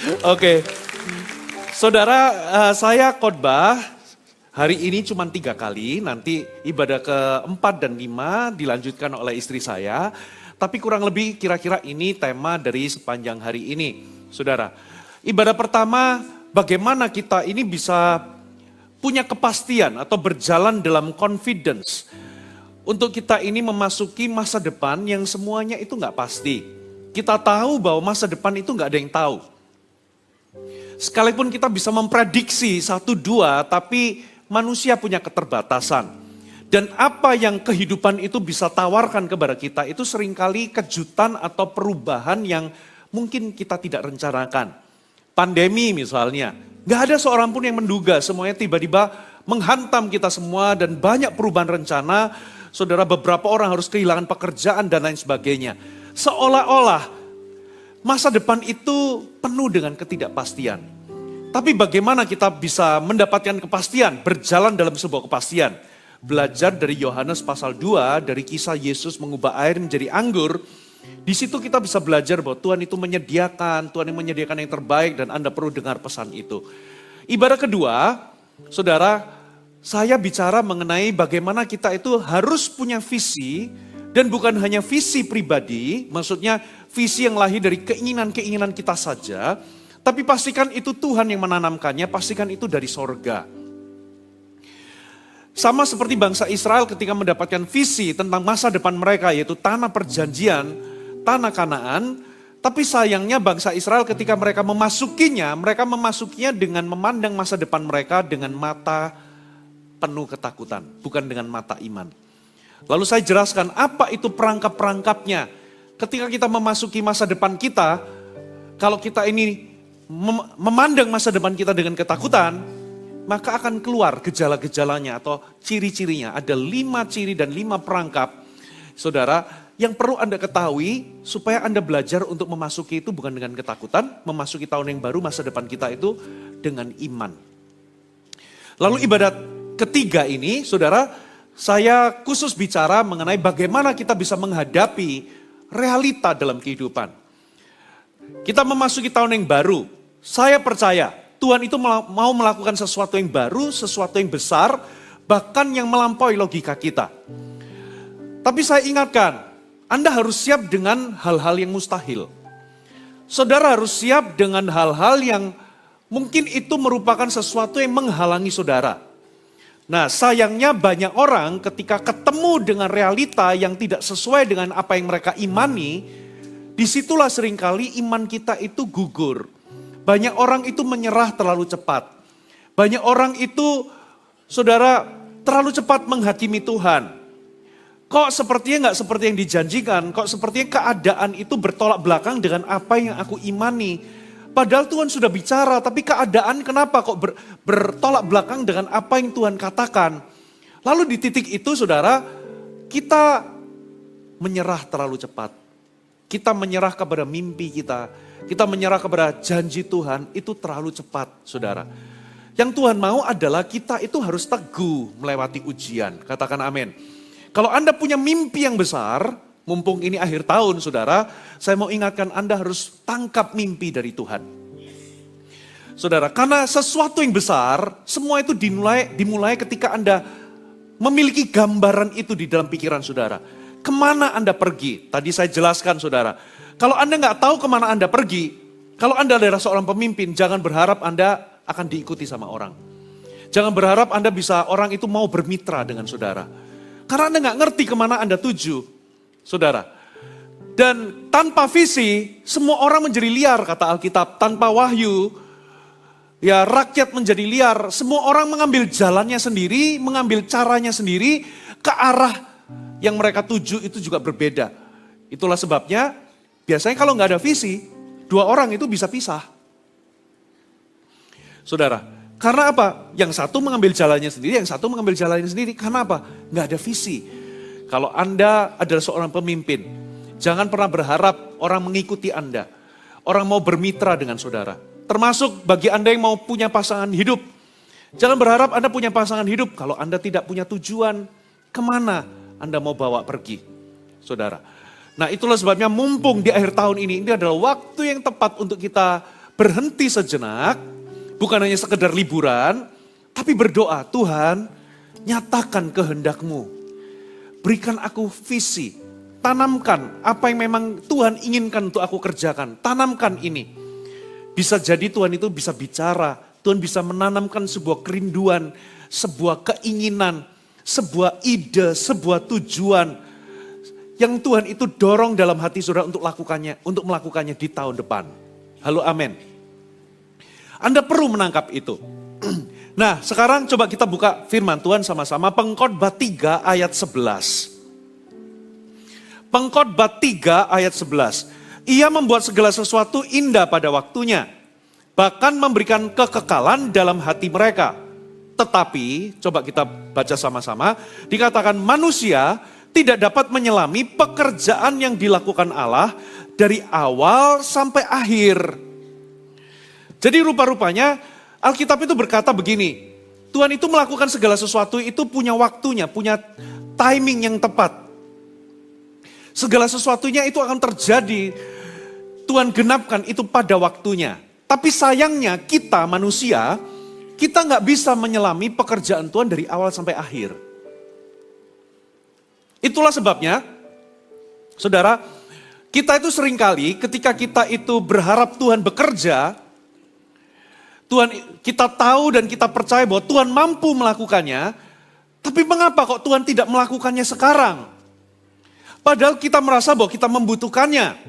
Oke, saudara, saya khotbah hari ini cuma 3 kali, nanti ibadah ke-4 dan 5 dilanjutkan oleh istri saya. Tapi kurang lebih kira-kira ini tema dari sepanjang hari ini, saudara. Ibadah pertama, bagaimana kita ini bisa punya kepastian atau berjalan dalam confidence. Untuk kita ini memasuki masa depan yang semuanya itu nggak pasti. Kita tahu bahwa masa depan itu nggak ada yang tahu. Sekalipun kita bisa memprediksi 1-2, tapi manusia punya keterbatasan. Dan apa yang kehidupan itu bisa tawarkan kepada kita itu seringkali kejutan atau perubahan yang mungkin kita tidak rencanakan. Pandemi misalnya, gak ada seorang pun yang menduga semuanya tiba-tiba menghantam kita semua dan banyak perubahan rencana. Saudara, beberapa orang harus kehilangan pekerjaan dan lain sebagainya. Seolah-olah masa depan itu penuh dengan ketidakpastian. Tapi bagaimana kita bisa mendapatkan kepastian, berjalan dalam sebuah kepastian? Belajar dari Yohanes pasal 2, dari kisah Yesus mengubah air menjadi anggur. Di situ kita bisa belajar bahwa Tuhan itu menyediakan, Tuhan yang menyediakan yang terbaik dan Anda perlu dengar pesan itu. Ibadah kedua, saudara, saya bicara mengenai bagaimana kita itu harus punya visi. Dan bukan hanya visi pribadi, maksudnya visi yang lahir dari keinginan-keinginan kita saja. Tapi pastikan itu Tuhan yang menanamkannya, pastikan itu dari sorga. Sama seperti bangsa Israel ketika mendapatkan visi tentang masa depan mereka, yaitu tanah perjanjian, tanah Kanaan. Tapi sayangnya bangsa Israel ketika mereka memasukinya dengan memandang masa depan mereka dengan mata penuh ketakutan, bukan dengan mata iman. Lalu saya jelaskan apa itu perangkap-perangkapnya. Ketika kita memasuki masa depan kita, kalau kita ini memandang masa depan kita dengan ketakutan, maka akan keluar gejala-gejalanya atau ciri-cirinya. Ada 5 ciri dan 5 perangkap, saudara, yang perlu Anda ketahui supaya Anda belajar untuk memasuki itu bukan dengan ketakutan, memasuki tahun yang baru, masa depan kita itu dengan iman. Lalu ibadat ketiga ini, saudara, saya khusus bicara mengenai bagaimana kita bisa menghadapi realita dalam kehidupan. Kita memasuki tahun yang baru. Saya percaya Tuhan itu mau melakukan sesuatu yang baru, sesuatu yang besar, bahkan yang melampaui logika kita. Tapi saya ingatkan, Anda harus siap dengan hal-hal yang mustahil. Saudara harus siap dengan hal-hal yang mungkin itu merupakan sesuatu yang menghalangi saudara. Nah, sayangnya banyak orang ketika ketemu dengan realita yang tidak sesuai dengan apa yang mereka imani, disitulah seringkali iman kita itu gugur. Banyak orang itu menyerah terlalu cepat. Banyak orang itu, saudara, terlalu cepat menghakimi Tuhan. Kok sepertinya nggak seperti yang dijanjikan, kok sepertinya keadaan itu bertolak belakang dengan apa yang aku imani. Padahal Tuhan sudah bicara, tapi keadaan kenapa kok bertolak belakang dengan apa yang Tuhan katakan. Lalu di titik itu saudara, kita menyerah terlalu cepat. Kita menyerah kepada mimpi kita menyerah kepada janji Tuhan, itu terlalu cepat saudara. Yang Tuhan mau adalah kita itu harus teguh melewati ujian, katakan amin. Kalau Anda punya mimpi yang besar, mumpung ini akhir tahun saudara, saya mau ingatkan Anda harus tangkap mimpi dari Tuhan. Saudara, karena sesuatu yang besar, semua itu dimulai ketika Anda memiliki gambaran itu di dalam pikiran saudara. Kemana Anda pergi? Tadi saya jelaskan saudara. Kalau Anda nggak tahu kemana Anda pergi, kalau Anda adalah seorang pemimpin, jangan berharap Anda akan diikuti sama orang. Jangan berharap Anda bisa, orang itu mau bermitra dengan saudara. Karena Anda nggak ngerti kemana Anda tuju. Saudara, dan tanpa visi, semua orang menjadi liar kata Alkitab. Tanpa wahyu, ya rakyat menjadi liar. Semua orang mengambil jalannya sendiri, mengambil caranya sendiri, ke arah yang mereka tuju itu juga berbeda. Itulah sebabnya, biasanya kalau nggak ada visi, 2 orang itu bisa pisah. Saudara, karena apa? Yang satu mengambil jalannya sendiri, yang satu mengambil jalannya sendiri. Karena apa? Nggak ada visi. Kalau Anda adalah seorang pemimpin, jangan pernah berharap orang mengikuti Anda. Orang mau bermitra dengan saudara. Termasuk bagi Anda yang mau punya pasangan hidup. Jangan berharap Anda punya pasangan hidup kalau Anda tidak punya tujuan. Kemana Anda mau bawa pergi, saudara. Nah itulah sebabnya mumpung di akhir tahun ini adalah waktu yang tepat untuk kita berhenti sejenak, bukan hanya sekedar liburan, tapi berdoa, Tuhan nyatakan kehendak-Mu. Berikan aku visi, tanamkan apa yang memang Tuhan inginkan untuk aku kerjakan, tanamkan ini. Bisa jadi Tuhan itu bisa bicara, Tuhan bisa menanamkan sebuah kerinduan, sebuah keinginan, sebuah ide, sebuah tujuan yang Tuhan itu dorong dalam hati saudara untuk melakukannya di tahun depan. Halo, amin. Anda perlu menangkap itu. Nah, sekarang coba kita buka firman Tuhan sama-sama, Pengkhotbah 3 ayat 11. Pengkhotbah 3 ayat 11. Ia membuat segala sesuatu indah pada waktunya, bahkan memberikan kekekalan dalam hati mereka. Tetapi, coba kita baca sama-sama, dikatakan manusia tidak dapat menyelami pekerjaan yang dilakukan Allah dari awal sampai akhir. Jadi rupa-rupanya Alkitab itu berkata begini, Tuhan itu melakukan segala sesuatu itu punya waktunya, punya timing yang tepat. Segala sesuatunya itu akan terjadi, Tuhan genapkan itu pada waktunya. Tapi sayangnya kita manusia, kita nggak bisa menyelami pekerjaan Tuhan dari awal sampai akhir. Itulah sebabnya, saudara, kita itu seringkali ketika kita itu berharap Tuhan bekerja, kita tahu dan kita percaya bahwa Tuhan mampu melakukannya, tapi mengapa kok Tuhan tidak melakukannya sekarang? Padahal kita merasa bahwa kita membutuhkannya.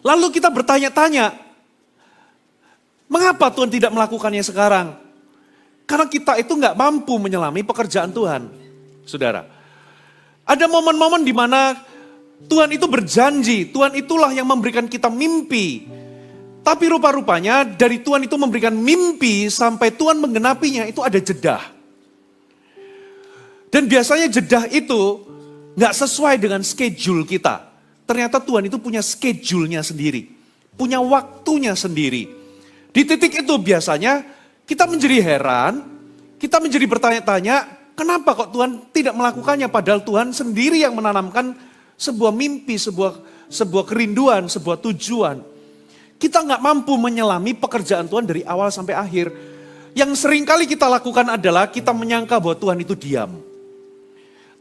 Lalu kita bertanya-tanya, mengapa Tuhan tidak melakukannya sekarang? Karena kita itu nggak mampu menyelami pekerjaan Tuhan, saudara. Ada momen-momen di mana Tuhan itu berjanji, Tuhan itulah yang memberikan kita mimpi. Tapi rupa-rupanya dari Tuhan itu memberikan mimpi sampai Tuhan menggenapinya itu ada jedah. Dan biasanya jedah itu gak sesuai dengan schedule kita. Ternyata Tuhan itu punya schedule-nya sendiri. Punya waktunya sendiri. Di titik itu biasanya kita menjadi heran, kita menjadi bertanya-tanya, kenapa kok Tuhan tidak melakukannya padahal Tuhan sendiri yang menanamkan sebuah mimpi, sebuah kerinduan, sebuah tujuan. Kita nggak mampu menyelami pekerjaan Tuhan dari awal sampai akhir. Yang seringkali kita lakukan adalah kita menyangka bahwa Tuhan itu diam.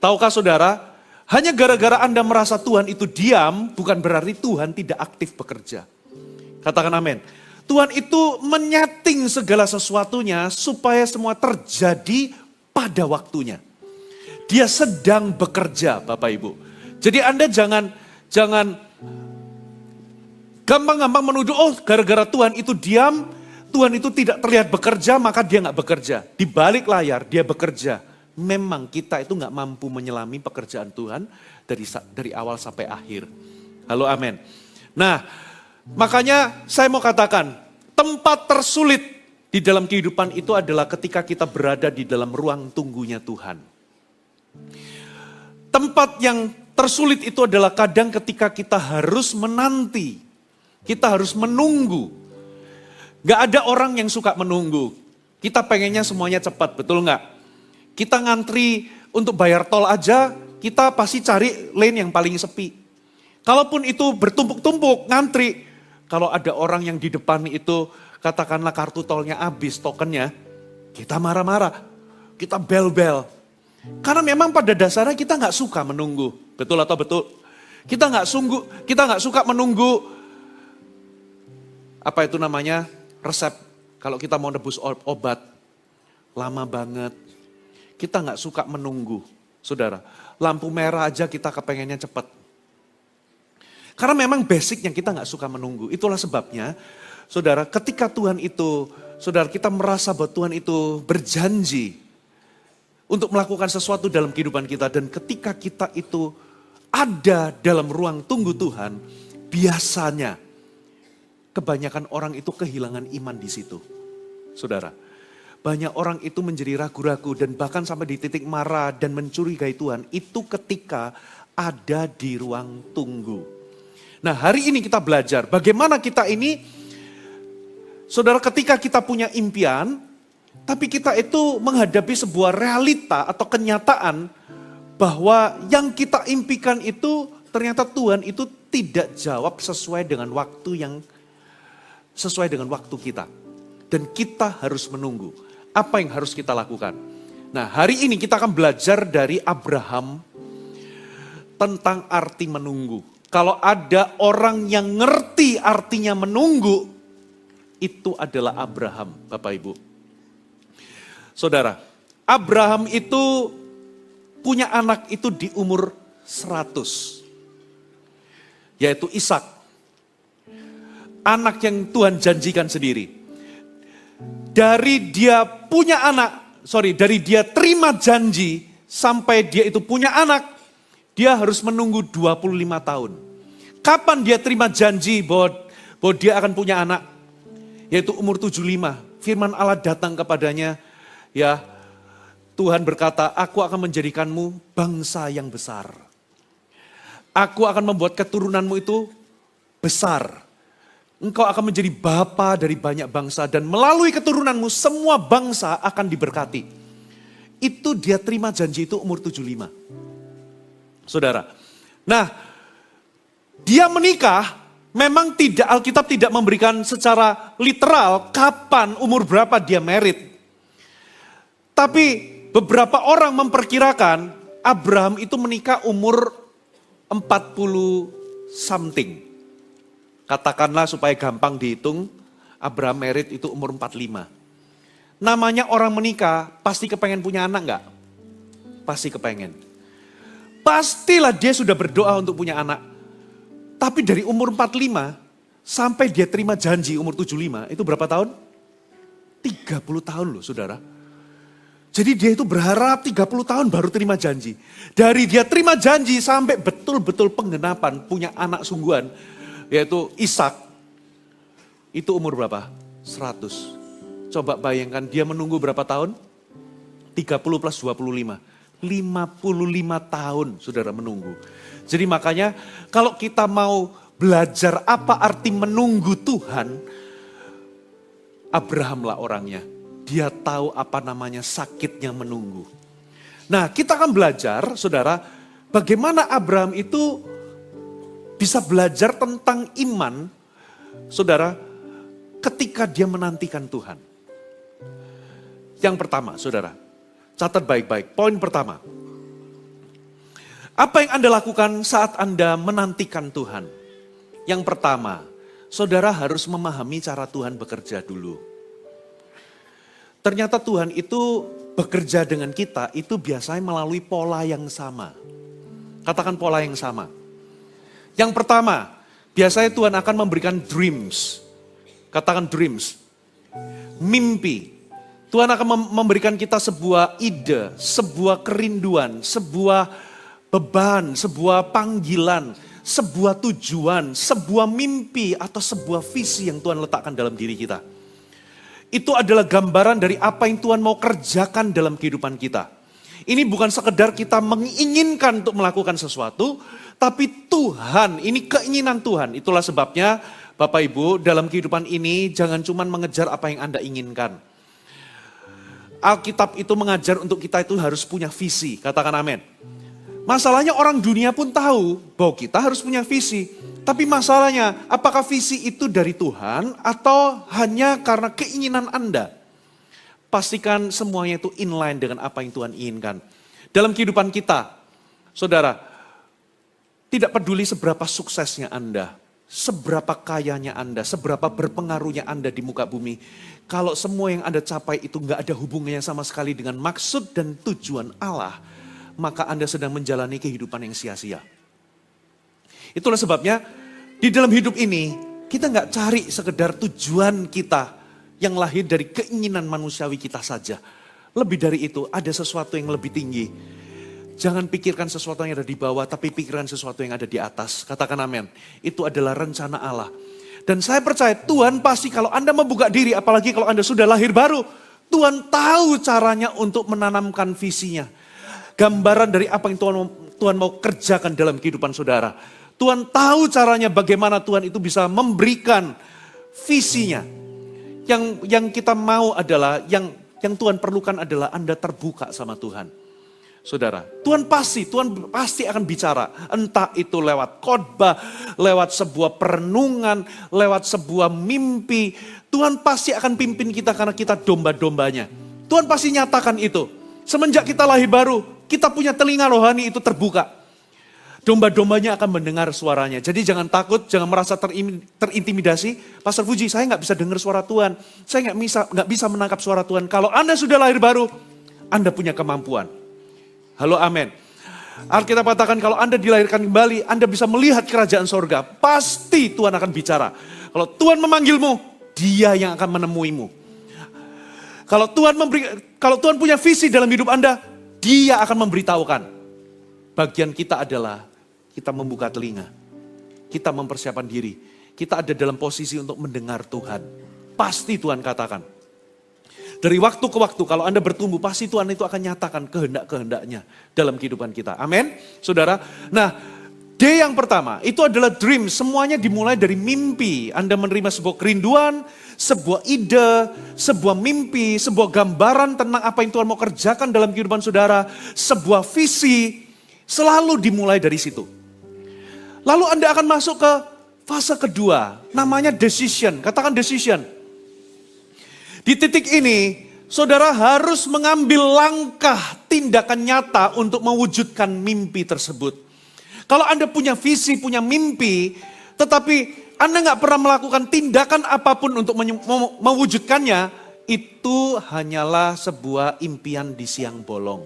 Tahukah saudara, hanya gara-gara Anda merasa Tuhan itu diam, bukan berarti Tuhan tidak aktif bekerja. Katakan amin. Tuhan itu menyeting segala sesuatunya supaya semua terjadi pada waktunya. Dia sedang bekerja, Bapak Ibu. Jadi Anda jangan gampang-gampang menuduh, oh gara-gara Tuhan itu diam, Tuhan itu tidak terlihat bekerja, maka dia nggak bekerja. Di balik layar dia bekerja. Memang kita itu nggak mampu menyelami pekerjaan Tuhan dari awal sampai akhir. Halo, amin. Nah, makanya saya mau katakan, tempat tersulit di dalam kehidupan itu adalah ketika kita berada di dalam ruang tunggunya Tuhan. Tempat yang tersulit itu adalah kadang ketika kita harus menanti. Kita harus menunggu. Gak ada orang yang suka menunggu. Kita pengennya semuanya cepat, betul gak? Kita ngantri untuk bayar tol aja, kita pasti cari lane yang paling sepi. Kalaupun itu bertumpuk-tumpuk, ngantri. Kalau ada orang yang di depan itu, katakanlah kartu tolnya habis, tokennya, kita marah-marah, kita bel-bel. Karena memang pada dasarnya kita gak suka menunggu. Betul atau betul? Kita gak suka menunggu, apa itu namanya, resep. Kalau kita mau nebus obat, lama banget. Kita gak suka menunggu, saudara. Lampu merah aja kita kepengennya cepat. Karena memang basicnya kita gak suka menunggu. Itulah sebabnya, saudara, ketika Tuhan itu, saudara, kita merasa bahwa Tuhan itu berjanji untuk melakukan sesuatu dalam kehidupan kita. Dan ketika kita itu ada dalam ruang tunggu Tuhan, biasanya kebanyakan orang itu kehilangan iman di situ. Saudara, banyak orang itu menjadi ragu-ragu dan bahkan sampai di titik marah dan mencurigai Tuhan. Itu ketika ada di ruang tunggu. Nah, hari ini kita belajar bagaimana kita ini, saudara, ketika kita punya impian, tapi kita itu menghadapi sebuah realita atau kenyataan bahwa yang kita impikan itu ternyata Tuhan itu tidak jawab sesuai dengan waktu yang sesuai dengan waktu kita. Dan kita harus menunggu. Apa yang harus kita lakukan? Nah, hari ini kita akan belajar dari Abraham tentang arti menunggu. Kalau ada orang yang ngerti artinya menunggu, itu adalah Abraham, Bapak Ibu. Saudara, Abraham itu punya anak itu di umur 100. Yaitu Ishak. Anak yang Tuhan janjikan sendiri. Dari dia terima janji sampai dia itu punya anak, dia harus menunggu 25 tahun. Kapan dia terima janji bahwa dia akan punya anak? Yaitu umur 75. Firman Allah datang kepadanya, ya, Tuhan berkata, aku akan menjadikanmu bangsa yang besar. Aku akan membuat keturunanmu itu besar. Engkau akan menjadi bapa dari banyak bangsa dan melalui keturunanmu semua bangsa akan diberkati. Itu dia terima janji itu umur 75. Saudara. Nah, dia menikah, memang Alkitab tidak memberikan secara literal kapan, umur berapa dia married. Tapi beberapa orang memperkirakan Abraham itu menikah umur 40 something. Katakanlah supaya gampang dihitung, Abraham married itu umur 45. Namanya orang menikah, pasti kepengen punya anak enggak? Pasti kepengen. Pastilah dia sudah berdoa untuk punya anak. Tapi dari umur 45 sampai dia terima janji umur 75, itu berapa tahun? 30 tahun loh saudara. Jadi dia itu berharap 30 tahun baru terima janji. Dari dia terima janji sampai betul-betul penggenapan punya anak sungguhan, yaitu Ishak. Itu umur berapa? 100. Coba bayangkan dia menunggu berapa tahun? 30 plus 25. 55 tahun saudara menunggu. Jadi makanya kalau kita mau belajar apa arti menunggu Tuhan, Abraham lah orangnya. Dia tahu apa namanya sakitnya menunggu. Nah, kita akan belajar, saudara, bagaimana Abraham itu bisa belajar tentang iman, saudara, ketika dia menantikan Tuhan. Yang pertama, saudara, catat baik-baik. Poin pertama. Apa yang Anda lakukan saat Anda menantikan Tuhan? Yang pertama, saudara harus memahami cara Tuhan bekerja dulu. Ternyata Tuhan itu bekerja dengan kita itu biasanya melalui pola yang sama. Katakan pola yang sama. Yang pertama, biasanya Tuhan akan memberikan dreams. Katakan dreams. Mimpi. Tuhan akan memberikan kita sebuah ide, sebuah kerinduan, sebuah beban, sebuah panggilan, sebuah tujuan, sebuah mimpi atau sebuah visi yang Tuhan letakkan dalam diri kita. Itu adalah gambaran dari apa yang Tuhan mau kerjakan dalam kehidupan kita. Ini bukan sekedar kita menginginkan untuk melakukan sesuatu, tapi Tuhan, ini keinginan Tuhan. Itulah sebabnya Bapak Ibu dalam kehidupan ini jangan cuma mengejar apa yang Anda inginkan. Alkitab itu mengajar untuk kita itu harus punya visi, katakan amin. Masalahnya orang dunia pun tahu bahwa kita harus punya visi. Tapi masalahnya, apakah visi itu dari Tuhan atau hanya karena keinginan Anda? Pastikan semuanya itu inline dengan apa yang Tuhan inginkan. Dalam kehidupan kita, saudara, tidak peduli seberapa suksesnya Anda, seberapa kayanya Anda, seberapa berpengaruhnya Anda di muka bumi. Kalau semua yang Anda capai itu nggak ada hubungannya sama sekali dengan maksud dan tujuan Allah, maka Anda sedang menjalani kehidupan yang sia-sia. Itulah sebabnya di dalam hidup ini kita nggak cari sekedar tujuan kita yang lahir dari keinginan manusiawi kita saja. Lebih dari itu ada sesuatu yang lebih tinggi. Jangan pikirkan sesuatu yang ada di bawah, tapi pikirkan sesuatu yang ada di atas. Katakan amin. Itu adalah rencana Allah. Dan saya percaya Tuhan pasti kalau Anda membuka diri, apalagi kalau Anda sudah lahir baru, Tuhan tahu caranya untuk menanamkan visinya. Gambaran dari apa yang Tuhan mau kerjakan dalam kehidupan saudara. Tuhan tahu caranya bagaimana Tuhan itu bisa memberikan visinya. Yang kita mau adalah, yang Tuhan perlukan adalah Anda terbuka sama Tuhan. Saudara, Tuhan pasti akan bicara. Entah itu lewat khotbah, lewat sebuah perenungan, lewat sebuah mimpi. Tuhan pasti akan pimpin kita karena kita domba-dombanya. Tuhan pasti nyatakan itu. Semenjak kita lahir baru, kita punya telinga rohani itu terbuka. Domba-dombanya akan mendengar suaranya. Jadi jangan takut, jangan merasa terintimidasi. Pastor Fuji, saya nggak bisa dengar suara Tuhan. Saya nggak bisa menangkap suara Tuhan. Kalau Anda sudah lahir baru, Anda punya kemampuan. Halo, amin. Alkitab katakan kalau Anda dilahirkan kembali, Anda bisa melihat kerajaan sorga. Pasti Tuhan akan bicara. Kalau Tuhan memanggilmu, Dia yang akan menemuimu. Kalau Tuhan punya visi dalam hidup Anda, Dia akan memberitahukan. Bagian kita adalah kita membuka telinga. Kita mempersiapkan diri. Kita ada dalam posisi untuk mendengar Tuhan. Pasti Tuhan katakan. Dari waktu ke waktu kalau Anda bertumbuh, pasti Tuhan itu akan nyatakan kehendak-kehendaknya dalam kehidupan kita. Amin, saudara. Nah, D yang pertama, itu adalah dream. Semuanya dimulai dari mimpi. Anda menerima sebuah kerinduan, sebuah ide, sebuah mimpi, sebuah gambaran tentang apa yang Tuhan mau kerjakan dalam kehidupan saudara. Sebuah visi, selalu dimulai dari situ. Lalu Anda akan masuk ke fase kedua, namanya decision. Katakan decision. Di titik ini, saudara harus mengambil langkah tindakan nyata untuk mewujudkan mimpi tersebut. Kalau Anda punya visi, punya mimpi, tetapi Anda nggak pernah melakukan tindakan apapun untuk mewujudkannya, itu hanyalah sebuah impian di siang bolong.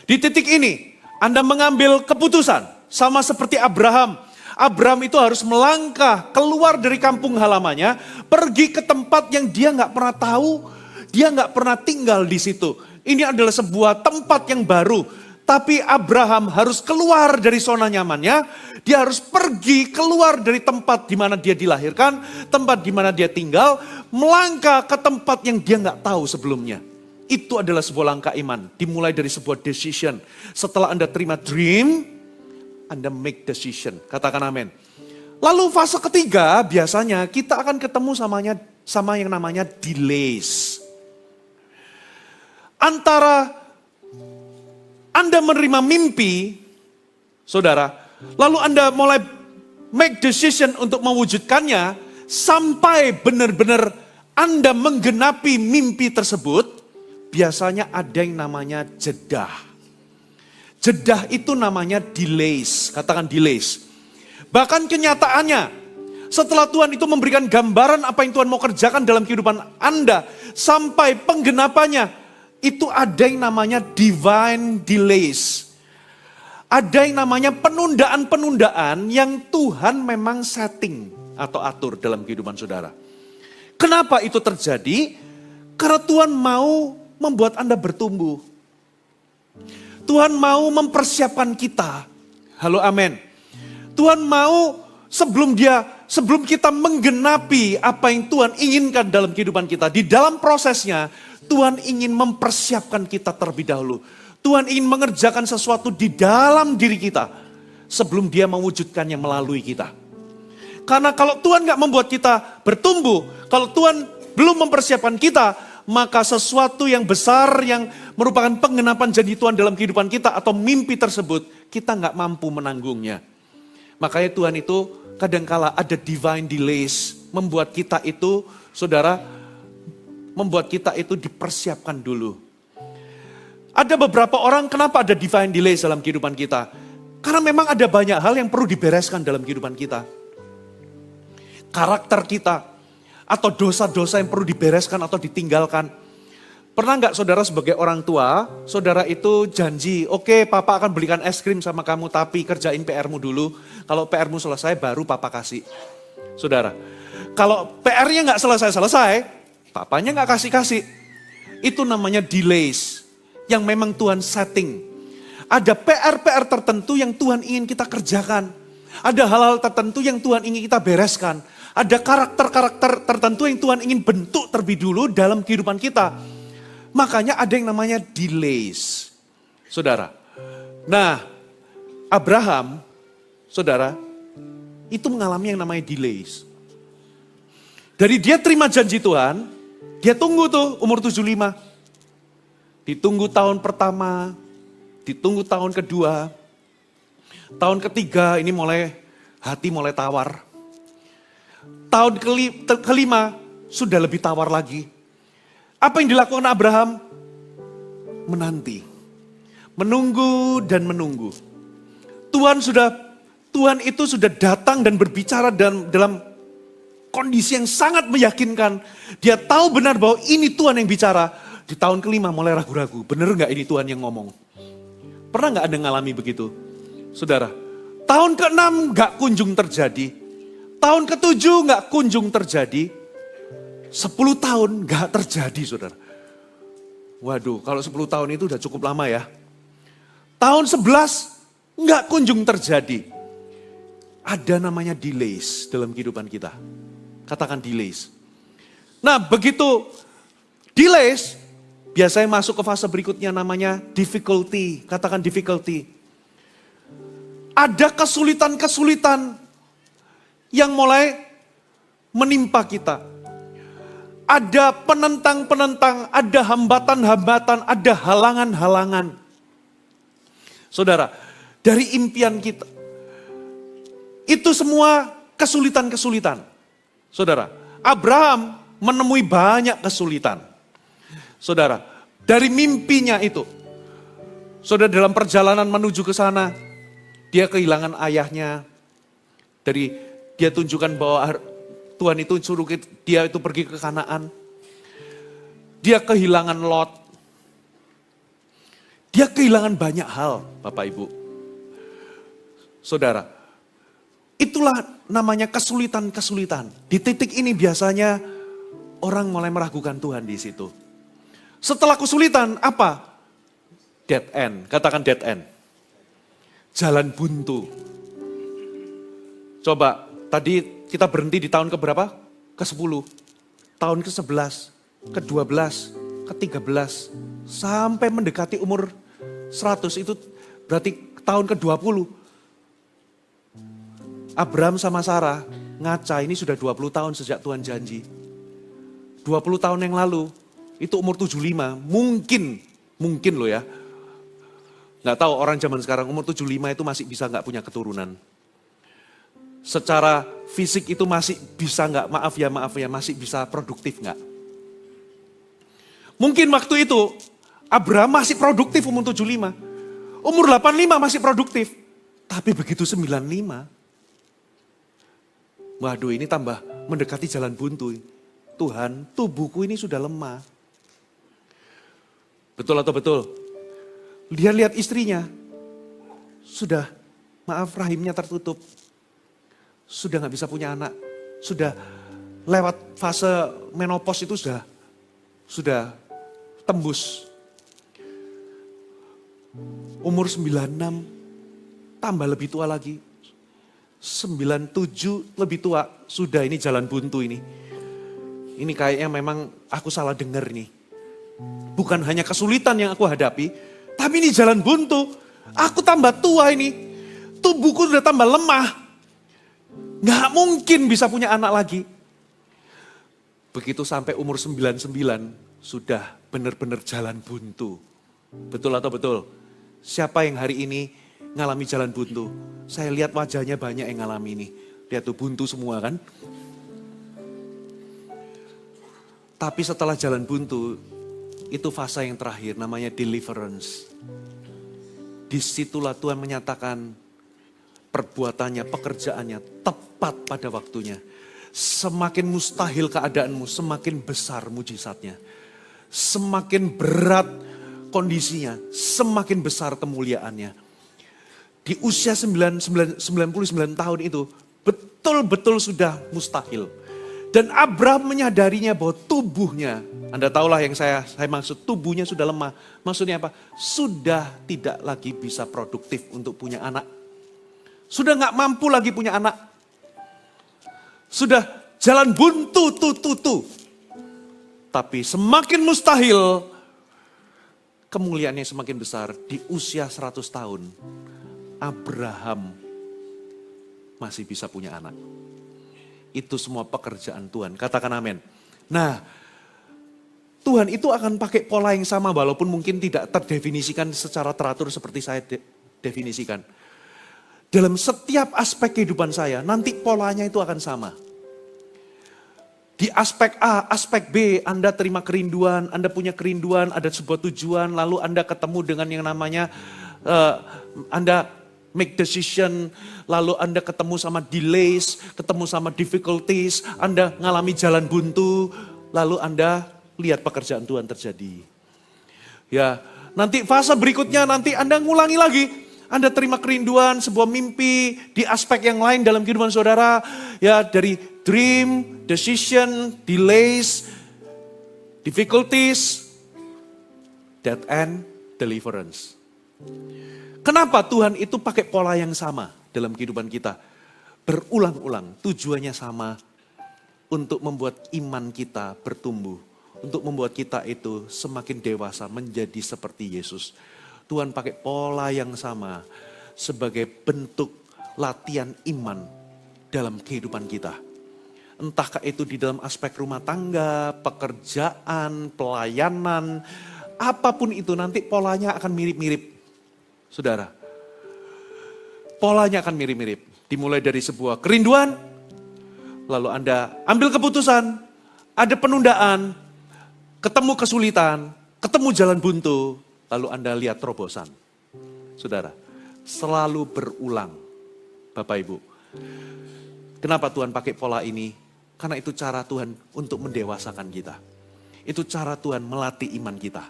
Di titik ini, Anda mengambil keputusan, sama seperti Abraham. Abraham itu harus melangkah keluar dari kampung halamannya, pergi ke tempat yang dia nggak pernah tahu, dia nggak pernah tinggal di situ. Ini adalah sebuah tempat yang baru, tapi Abraham harus keluar dari zona nyamannya, dia harus pergi keluar dari tempat di mana dia dilahirkan, tempat di mana dia tinggal, melangkah ke tempat yang dia nggak tahu sebelumnya. Itu adalah sebuah langkah iman, dimulai dari sebuah decision. Setelah Anda terima dream, Anda make decision. Katakan amin. Lalu fase ketiga biasanya kita akan ketemu sama yang namanya delays. Antara Anda menerima mimpi, saudara, lalu Anda mulai make decision untuk mewujudkannya, sampai benar-benar Anda menggenapi mimpi tersebut, biasanya ada yang namanya jedah. Jedah itu namanya delays, katakan delays. Bahkan kenyataannya, setelah Tuhan itu memberikan gambaran apa yang Tuhan mau kerjakan dalam kehidupan Anda, sampai penggenapannya, itu ada yang namanya divine delays. Ada yang namanya penundaan-penundaan yang Tuhan memang setting atau atur dalam kehidupan saudara. Kenapa itu terjadi? Karena Tuhan mau membuat Anda bertumbuh. Tuhan mau mempersiapkan kita. Halo, amin. Tuhan mau sebelum kita menggenapi apa yang Tuhan inginkan dalam kehidupan kita. Di dalam prosesnya, Tuhan ingin mempersiapkan kita terlebih dahulu. Tuhan ingin mengerjakan sesuatu di dalam diri kita sebelum Dia mewujudkannya melalui kita. Karena kalau Tuhan gak membuat kita bertumbuh, kalau Tuhan belum mempersiapkan kita, maka sesuatu yang besar yang merupakan penggenapan janji Tuhan dalam kehidupan kita atau mimpi tersebut, kita gak mampu menanggungnya. Makanya Tuhan itu kadangkala ada divine delays, membuat kita itu, saudara, membuat kita itu dipersiapkan dulu. Ada beberapa orang, kenapa ada divine delays dalam kehidupan kita? Karena memang ada banyak hal yang perlu dibereskan dalam kehidupan kita. Karakter kita, atau dosa-dosa yang perlu dibereskan atau ditinggalkan. Pernah nggak saudara sebagai orang tua, saudara itu janji, oke, papa akan belikan es krim sama kamu, tapi kerjain PR-mu dulu. Kalau PR-mu selesai, baru papa kasih. Saudara, kalau PR-nya nggak selesai-selesai, papanya nggak kasih-kasih. Itu namanya delays, yang memang Tuhan setting. Ada PR-PR tertentu yang Tuhan ingin kita kerjakan. Ada hal-hal tertentu yang Tuhan ingin kita bereskan. Ada karakter-karakter tertentu yang Tuhan ingin bentuk terlebih dulu dalam kehidupan kita. Makanya ada yang namanya delays. Saudara. Nah, Abraham, saudara, itu mengalami yang namanya delays. Dari dia terima janji Tuhan, dia tunggu tuh umur 75. Ditunggu tahun pertama, ditunggu tahun kedua, tahun ketiga ini hati mulai tawar. Tahun kelima sudah lebih tawar lagi. Apa yang dilakukan Abraham? Menanti, menunggu dan menunggu. Tuhan itu sudah datang dan berbicara dalam kondisi yang sangat meyakinkan. Dia tahu benar bahwa ini Tuhan yang bicara. Di tahun kelima mulai ragu-ragu. Benar nggak ini Tuhan yang ngomong? Pernah nggak Anda ngalami begitu? Saudara, tahun ke-6 nggak kunjung terjadi. Tahun ke-7 nggak kunjung terjadi. 10 tahun nggak terjadi, saudara. Waduh, kalau 10 tahun itu udah cukup lama ya. Tahun 11 nggak kunjung terjadi. Ada namanya delays dalam kehidupan kita. Katakan delays. Nah, begitu delays, biasanya masuk ke fase berikutnya namanya difficulty. Katakan difficulty. Ada kesulitan-kesulitan yang mulai menimpa kita. Ada penentang-penentang, ada hambatan-hambatan, ada halangan-halangan. Saudara, dari impian kita, itu semua kesulitan-kesulitan. Saudara, Abraham menemui banyak kesulitan. Saudara, dari mimpinya itu, saudara dalam perjalanan menuju ke sana, dia kehilangan ayahnya. Dia tunjukkan bahwa Tuhan itu suruh dia itu pergi ke Kanaan. Dia kehilangan Lot. Dia kehilangan banyak hal, Bapak Ibu. Saudara, itulah namanya kesulitan-kesulitan. Di titik ini biasanya orang mulai meragukan Tuhan di situ. Setelah kesulitan apa? Dead end, katakan dead end. Jalan buntu. Coba, tadi kita berhenti di tahun keberapa? Ke-10, tahun ke-11, ke-12, ke-13, sampai mendekati umur 100 itu berarti tahun ke-20. Abraham sama Sarah ngaca ini sudah 20 tahun sejak Tuhan janji. 20 tahun yang lalu, itu umur 75, mungkin loh ya. Nggak tahu orang zaman sekarang umur 75 itu masih bisa nggak punya keturunan. Secara fisik itu masih bisa nggak, maaf ya, masih bisa produktif nggak? Mungkin waktu itu Abraham masih produktif umur 75. Umur 85 masih produktif. Tapi begitu 95, waduh ini tambah mendekati jalan buntu. Tuhan, tubuhku ini sudah lemah. Betul atau betul? Dia lihat istrinya, sudah maaf rahimnya tertutup. Sudah gak bisa punya anak. Sudah lewat fase menopause itu sudah tembus. Umur 96, tambah lebih tua lagi. 97 lebih tua, sudah ini jalan buntu ini. Ini kayaknya memang aku salah dengar nih. Bukan hanya kesulitan yang aku hadapi, tapi ini jalan buntu. Aku tambah tua ini, tubuhku sudah tambah lemah. Gak mungkin bisa punya anak lagi. Begitu sampai umur 99, sudah benar-benar jalan buntu. Betul atau betul? Siapa yang hari ini ngalami jalan buntu? Saya lihat wajahnya banyak yang ngalami ini. Lihat tuh buntu semua kan. Tapi setelah jalan buntu, itu fase yang terakhir namanya deliverance. Disitulah Tuhan menyatakan perbuatannya, pekerjaannya tepat pada waktunya. Semakin mustahil keadaanmu, semakin besar mujizatnya. Semakin berat kondisinya, semakin besar kemuliaannya. Di usia 99 tahun itu, betul-betul sudah mustahil. Dan Abraham menyadarinya bahwa tubuhnya, Anda tahulah yang saya maksud, tubuhnya sudah lemah. Maksudnya apa? Sudah tidak lagi bisa produktif untuk punya anak. Sudah gak mampu lagi punya anak. Sudah jalan buntu, Tapi semakin mustahil, kemuliaannya semakin besar. Di usia 100 tahun, Abraham masih bisa punya anak. Itu semua pekerjaan Tuhan. Katakan amin. Nah, Tuhan itu akan pakai pola yang sama walaupun mungkin tidak terdefinisikan secara teratur seperti saya definisikan. Dalam setiap aspek kehidupan saya, nanti polanya itu akan sama. Di aspek A, aspek B, Anda terima kerinduan, Anda punya kerinduan, ada sebuah tujuan, lalu Anda ketemu dengan yang namanya, Anda make decision, lalu Anda ketemu sama delays, ketemu sama difficulties, Anda ngalami jalan buntu, lalu Anda lihat pekerjaan Tuhan terjadi. Ya, nanti fase berikutnya nanti Anda ngulangi lagi. Anda terima kerinduan, sebuah mimpi di aspek yang lain dalam kehidupan saudara. Ya, dari dream, decision, delays, difficulties, death end, deliverance. Kenapa Tuhan itu pakai pola yang sama dalam kehidupan kita? Berulang-ulang, tujuannya sama untuk membuat iman kita bertumbuh. Untuk membuat kita itu semakin dewasa menjadi seperti Yesus. Tuhan pakai pola yang sama sebagai bentuk latihan iman dalam kehidupan kita. Entahkah itu di dalam aspek rumah tangga, pekerjaan, pelayanan, apapun itu nanti polanya akan mirip-mirip. Saudara, polanya akan mirip-mirip. Dimulai dari sebuah kerinduan, lalu Anda ambil keputusan, ada penundaan, ketemu kesulitan, ketemu jalan buntu, lalu Anda lihat terobosan. Saudara, selalu berulang, Bapak Ibu. Kenapa Tuhan pakai pola ini? Karena itu cara Tuhan untuk mendewasakan kita. Itu cara Tuhan melatih iman kita.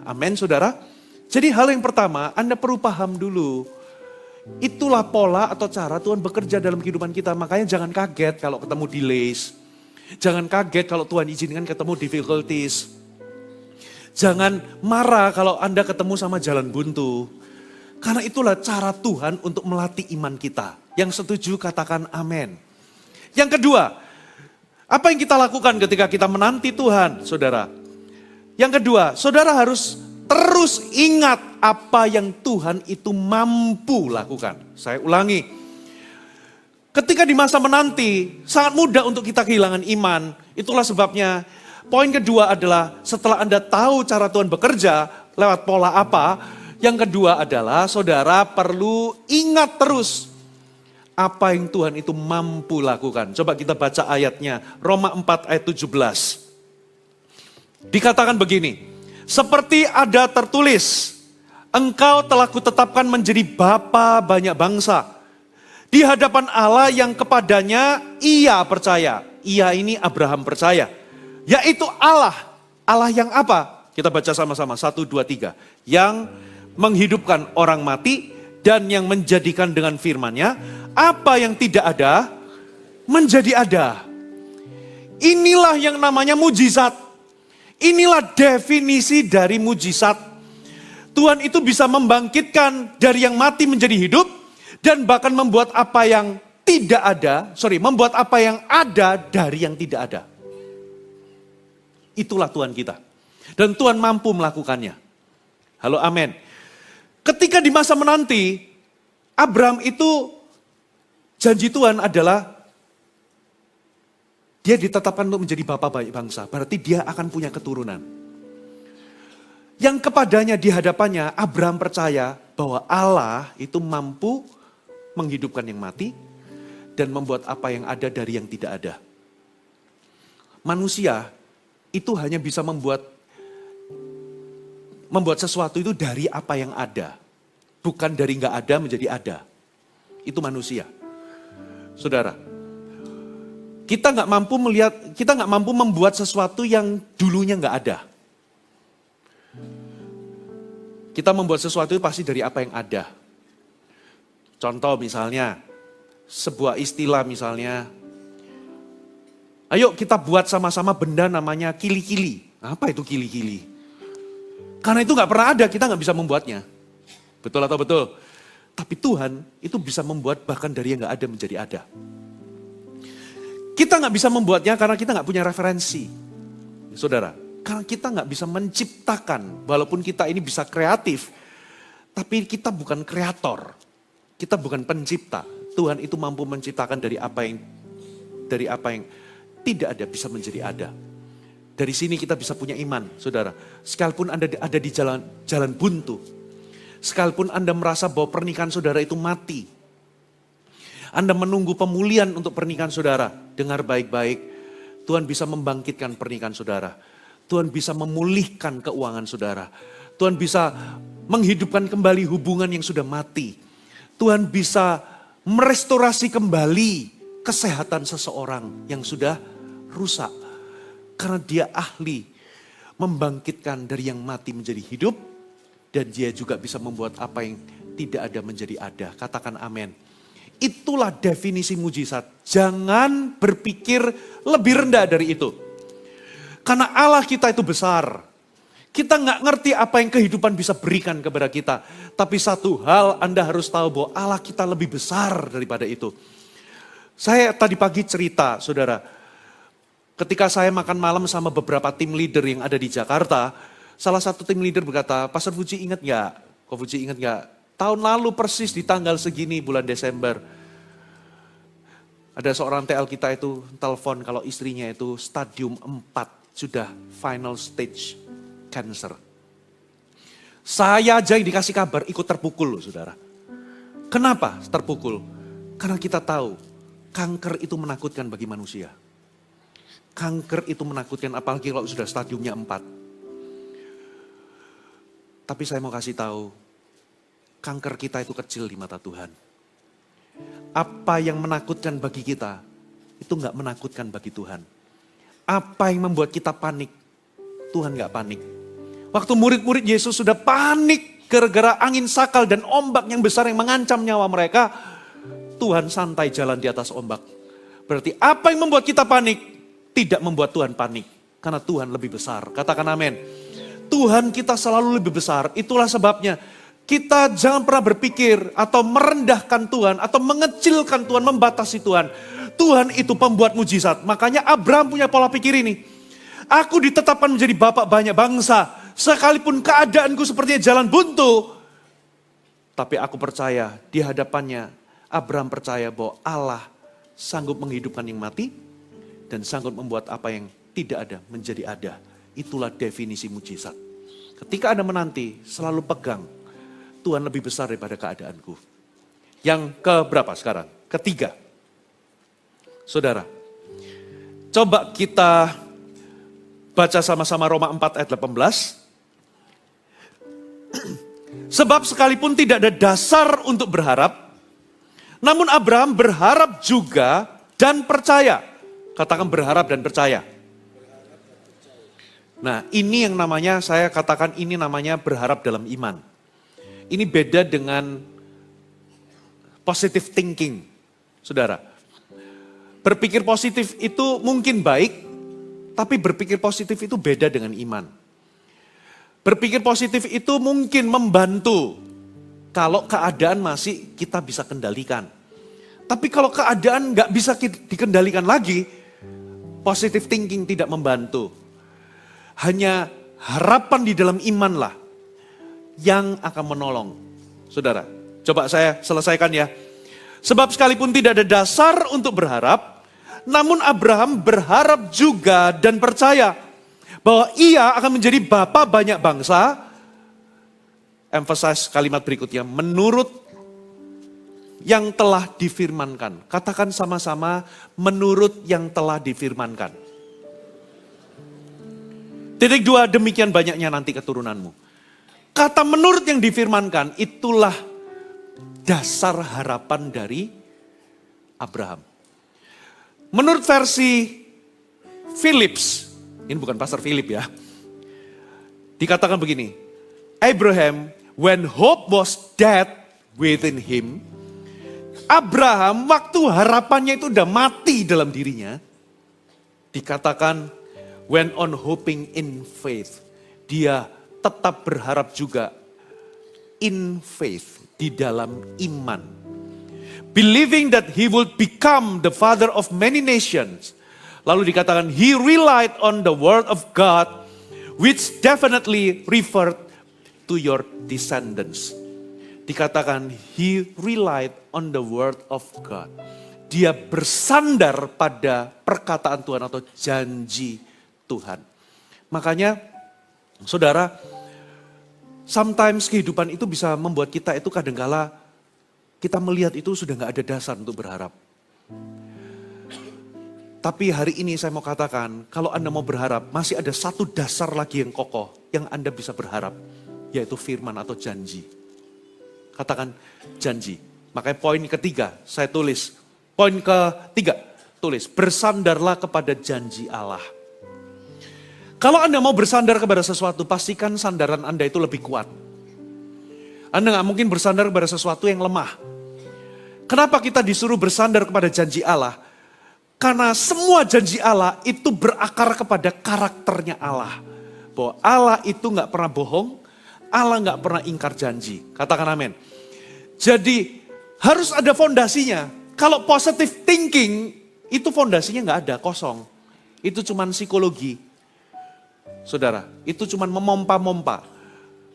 Amin, saudara. Jadi hal yang pertama, Anda perlu paham dulu. Itulah pola atau cara Tuhan bekerja dalam kehidupan kita. Makanya jangan kaget kalau ketemu delays. Jangan kaget kalau Tuhan izinkan ketemu difficulties. Jangan marah kalau Anda ketemu sama jalan buntu. Karena itulah cara Tuhan untuk melatih iman kita. Yang setuju katakan amin. Yang kedua, apa yang kita lakukan ketika kita menanti Tuhan, saudara? Yang kedua, saudara harus terus ingat apa yang Tuhan itu mampu lakukan. Saya ulangi. Ketika di masa menanti, sangat mudah untuk kita kehilangan iman. Itulah sebabnya poin kedua adalah setelah Anda tahu cara Tuhan bekerja lewat pola apa, yang kedua adalah saudara perlu ingat terus apa yang Tuhan itu mampu lakukan. Coba kita baca ayatnya, Roma 4 ayat 17. Dikatakan begini, seperti ada tertulis, engkau telah kutetapkan menjadi bapa banyak bangsa. Di hadapan Allah yang kepadanya ia percaya. Ia ini Abraham percaya. Yaitu Allah. Allah yang apa? Kita baca sama-sama. 1, 2, 3. Yang menghidupkan orang mati dan yang menjadikan dengan firman-Nya apa yang tidak ada menjadi ada. Inilah yang namanya mujizat. Inilah definisi dari mujizat. Tuhan itu bisa membangkitkan dari yang mati menjadi hidup. Dan bahkan membuat apa yang tidak ada, membuat apa yang ada dari yang tidak ada. Itulah Tuhan kita. Dan Tuhan mampu melakukannya. Halo, amin. Ketika di masa menanti, Abraham itu janji Tuhan adalah dia ditetapkan untuk menjadi bapa banyak bangsa. Berarti dia akan punya keturunan. Yang kepadanya di hadapannya Abraham percaya bahwa Allah itu mampu menghidupkan yang mati dan membuat apa yang ada dari yang tidak ada. Manusia itu hanya bisa membuat sesuatu itu dari apa yang ada. Bukan dari nggak ada menjadi ada. Itu manusia. Saudara, kita nggak mampu membuat sesuatu yang dulunya nggak ada. Kita membuat sesuatu itu pasti dari apa yang ada. Contoh misalnya, sebuah istilah misalnya, ayo kita buat sama-sama benda namanya kili-kili. Apa itu kili-kili? Karena itu gak pernah ada, kita gak bisa membuatnya. Betul atau betul? Tapi Tuhan itu bisa membuat bahkan dari yang gak ada menjadi ada. Kita gak bisa membuatnya karena kita gak punya referensi. Saudara, karena kita gak bisa menciptakan, walaupun kita ini bisa kreatif, tapi kita bukan kreator. Kita bukan pencipta. Tuhan itu mampu menciptakan dari apa yang tidak ada bisa menjadi ada. Dari sini kita bisa punya iman, saudara. Sekalipun Anda ada di jalan buntu. Sekalipun Anda merasa bahwa pernikahan saudara itu mati. Anda menunggu pemulihan untuk pernikahan saudara. Dengar baik-baik, Tuhan bisa membangkitkan pernikahan saudara. Tuhan bisa memulihkan keuangan saudara. Tuhan bisa menghidupkan kembali hubungan yang sudah mati. Tuhan bisa merestorasi kembali kesehatan seseorang yang sudah rusak. Karena dia ahli membangkitkan dari yang mati menjadi hidup. Dan dia juga bisa membuat apa yang tidak ada menjadi ada. Katakan amin. Itulah definisi mujizat. Jangan berpikir lebih rendah dari itu. Karena Allah kita itu besar. Kita nggak ngerti apa yang kehidupan bisa berikan kepada kita. Tapi satu hal Anda harus tahu bahwa Allah kita lebih besar daripada itu. Saya tadi pagi cerita, saudara. Ketika saya makan malam sama beberapa tim leader yang ada di Jakarta, salah satu tim leader berkata, Pastor Fuji ingat nggak? Kok Fuji ingat nggak? Tahun lalu persis di tanggal segini bulan Desember. Ada seorang TL kita itu telepon kalau istrinya itu stadium 4, sudah final stage cancer. Saya aja yang dikasih kabar ikut terpukul loh saudara. Kenapa terpukul? Karena kita tahu kanker itu menakutkan bagi manusia. Kanker itu menakutkan apalagi kalau sudah stadiumnya 4. Tapi saya mau kasih tahu, kanker kita itu kecil di mata Tuhan. Apa yang menakutkan bagi kita, itu gak menakutkan bagi Tuhan. Apa yang membuat kita panik, Tuhan gak panik. Waktu murid-murid Yesus sudah panik gara-gara angin sakal dan ombak yang besar yang mengancam nyawa mereka, Tuhan santai jalan di atas ombak. Berarti apa yang membuat kita panik, tidak membuat Tuhan panik. Karena Tuhan lebih besar. Katakan amin. Tuhan kita selalu lebih besar. Itulah sebabnya kita jangan pernah berpikir atau merendahkan Tuhan. Atau mengecilkan Tuhan, membatasi Tuhan. Tuhan itu pembuat mujizat. Makanya Abraham punya pola pikir ini. Aku ditetapkan menjadi bapak banyak bangsa. Sekalipun keadaanku sepertinya jalan buntu. Tapi aku percaya di hadapannya Abraham percaya bahwa Allah sanggup menghidupkan yang mati. Dan sanggup membuat apa yang tidak ada menjadi ada. Itulah definisi mujizat. Ketika Anda menanti, selalu pegang. Tuhan lebih besar daripada keadaanku. Yang keberapa sekarang? Ketiga. Saudara, coba kita baca sama-sama Roma 4 ayat 18. Sebab sekalipun tidak ada dasar untuk berharap, namun Abraham berharap juga dan percaya. Katakan berharap dan percaya. Nah ini yang namanya, saya katakan ini namanya berharap dalam iman. Ini beda dengan positive thinking. Saudara, berpikir positif itu mungkin baik, tapi berpikir positif itu beda dengan iman. Berpikir positif itu mungkin membantu kalau keadaan masih kita bisa kendalikan. Tapi kalau keadaan nggak bisa dikendalikan lagi, positive thinking tidak membantu. Hanya harapan di dalam imanlah yang akan menolong. Saudara, coba saya selesaikan ya. Sebab sekalipun tidak ada dasar untuk berharap, namun Abraham berharap juga dan percaya bahwa ia akan menjadi bapa banyak bangsa. Emphasize kalimat berikutnya, menurut yang telah difirmankan. Katakan sama-sama, menurut yang telah difirmankan. Titik 2, demikian banyaknya nanti keturunanmu. Kata menurut yang difirmankan, itulah dasar harapan dari Abraham. Menurut versi Phillips, ini bukan Pastor Philip ya. Dikatakan begini, Abraham, when hope was dead within him, Abraham waktu harapannya itu udah mati dalam dirinya. Dikatakan when on hoping in faith. Dia tetap berharap juga in faith, di dalam iman. Believing that he would become the father of many nations. Lalu dikatakan he relied on the word of God, which definitely referred to your descendants. Dikatakan he relied on the word of God. Dia bersandar pada perkataan Tuhan atau janji Tuhan. Makanya saudara, sometimes kehidupan itu bisa membuat kita itu kadangkala kita melihat itu sudah gak ada dasar untuk berharap. Tapi hari ini saya mau katakan, kalau Anda mau berharap, masih ada satu dasar lagi yang kokoh, yang Anda bisa berharap, yaitu firman atau janji. Katakan janji. Makanya poin ketiga, saya tulis. Poin ketiga, tulis, bersandarlah kepada janji Allah. Kalau Anda mau bersandar kepada sesuatu, pastikan sandaran Anda itu lebih kuat. Anda gak mungkin bersandar kepada sesuatu yang lemah. Kenapa kita disuruh bersandar kepada janji Allah? Karena semua janji Allah itu berakar kepada karakternya Allah. Bahwa Allah itu gak pernah bohong, Allah gak pernah ingkar janji. Katakan amin. Jadi harus ada fondasinya. Kalau positive thinking, itu fondasinya gak ada, kosong. Itu cuman psikologi. Saudara, itu cuman memompa-mompa.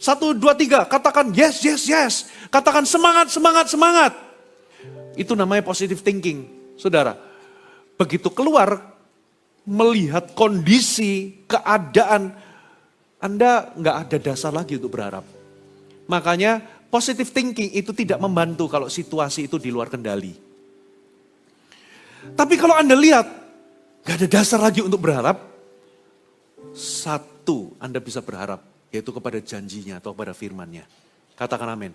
1, 2, 3, katakan yes, yes, yes. Katakan semangat, semangat, semangat. Itu namanya positive thinking. Saudara, begitu keluar, melihat kondisi, keadaan, Anda nggak ada dasar lagi untuk berharap. Makanya positive thinking itu tidak membantu kalau situasi itu di luar kendali. Tapi kalau Anda lihat, nggak ada dasar lagi untuk berharap, satu Anda bisa berharap, yaitu kepada janjinya atau kepada firman-Nya. Katakan amin.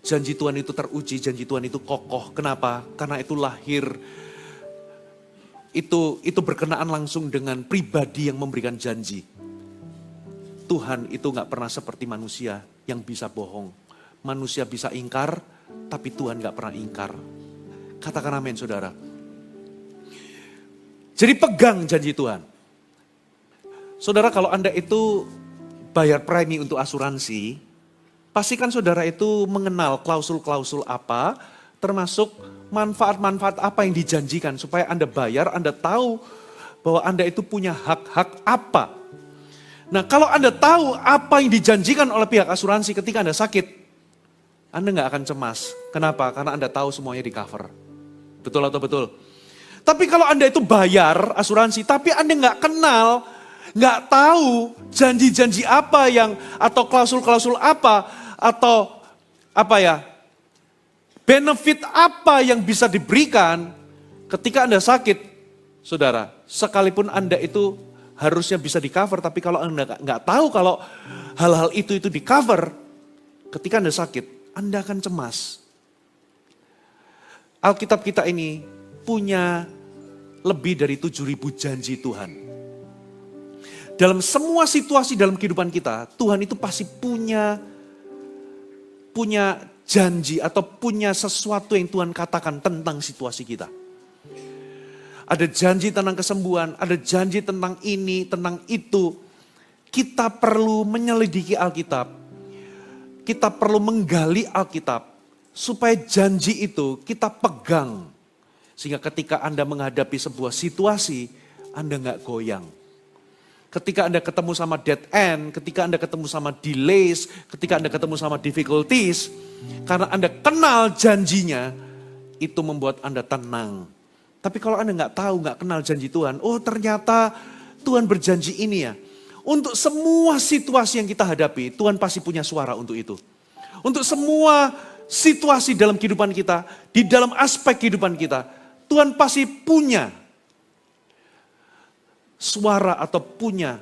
Janji Tuhan itu teruji, janji Tuhan itu kokoh. Kenapa? Karena itu lahir. Itu berkenaan langsung dengan pribadi yang memberikan janji. Tuhan itu gak pernah seperti manusia yang bisa bohong. Manusia bisa ingkar, tapi Tuhan gak pernah ingkar. Katakan amin saudara. Jadi pegang janji Tuhan. Saudara, kalau Anda itu bayar premi untuk asuransi, pastikan saudara itu mengenal klausul-klausul apa, termasuk manfaat-manfaat apa yang dijanjikan supaya Anda bayar, Anda tahu bahwa Anda itu punya hak-hak apa. Nah, kalau Anda tahu apa yang dijanjikan oleh pihak asuransi ketika Anda sakit, Anda nggak akan cemas. Kenapa? Karena Anda tahu semuanya di cover. Betul atau betul? Tapi kalau Anda itu bayar asuransi, tapi Anda nggak kenal, nggak tahu janji-janji apa yang, atau klausul-klausul apa, atau apa ya, benefit apa yang bisa diberikan ketika Anda sakit, saudara, sekalipun Anda itu harusnya bisa di cover, tapi kalau Anda nggak tahu kalau hal-hal itu di cover, ketika Anda sakit, Anda akan cemas. Alkitab kita ini punya lebih dari 7.000 janji Tuhan. Dalam semua situasi dalam kehidupan kita, Tuhan itu pasti punya janji atau punya sesuatu yang Tuhan katakan tentang situasi kita. Ada janji tentang kesembuhan, ada janji tentang ini, tentang itu. Kita perlu menyelidiki Alkitab. Kita perlu menggali Alkitab supaya janji itu kita pegang. Sehingga ketika Anda menghadapi sebuah situasi, Anda nggak goyang. Ketika Anda ketemu sama dead end, ketika Anda ketemu sama delays, ketika Anda ketemu sama difficulties, karena Anda kenal janjinya, itu membuat Anda tenang. Tapi kalau Anda nggak tahu, nggak kenal janji Tuhan, oh ternyata Tuhan berjanji ini ya. Untuk semua situasi yang kita hadapi, Tuhan pasti punya suara untuk itu. Untuk semua situasi dalam kehidupan kita, di dalam aspek kehidupan kita, Tuhan pasti punya suara atau punya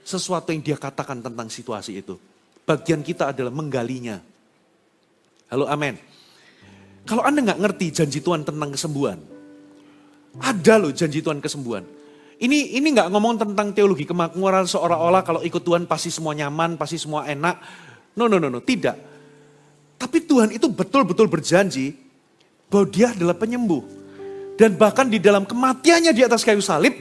sesuatu yang dia katakan tentang situasi itu. Bagian kita adalah menggalinya. Halo, amin. Kalau Anda nggak ngerti janji Tuhan tentang kesembuhan, ada loh janji Tuhan kesembuhan. Ini nggak ngomong tentang teologi kemakmuran seolah-olah kalau ikut Tuhan pasti semua nyaman, pasti semua enak. No, tidak. Tapi Tuhan itu betul-betul berjanji bahwa dia adalah penyembuh. Dan bahkan di dalam kematiannya di atas kayu salib,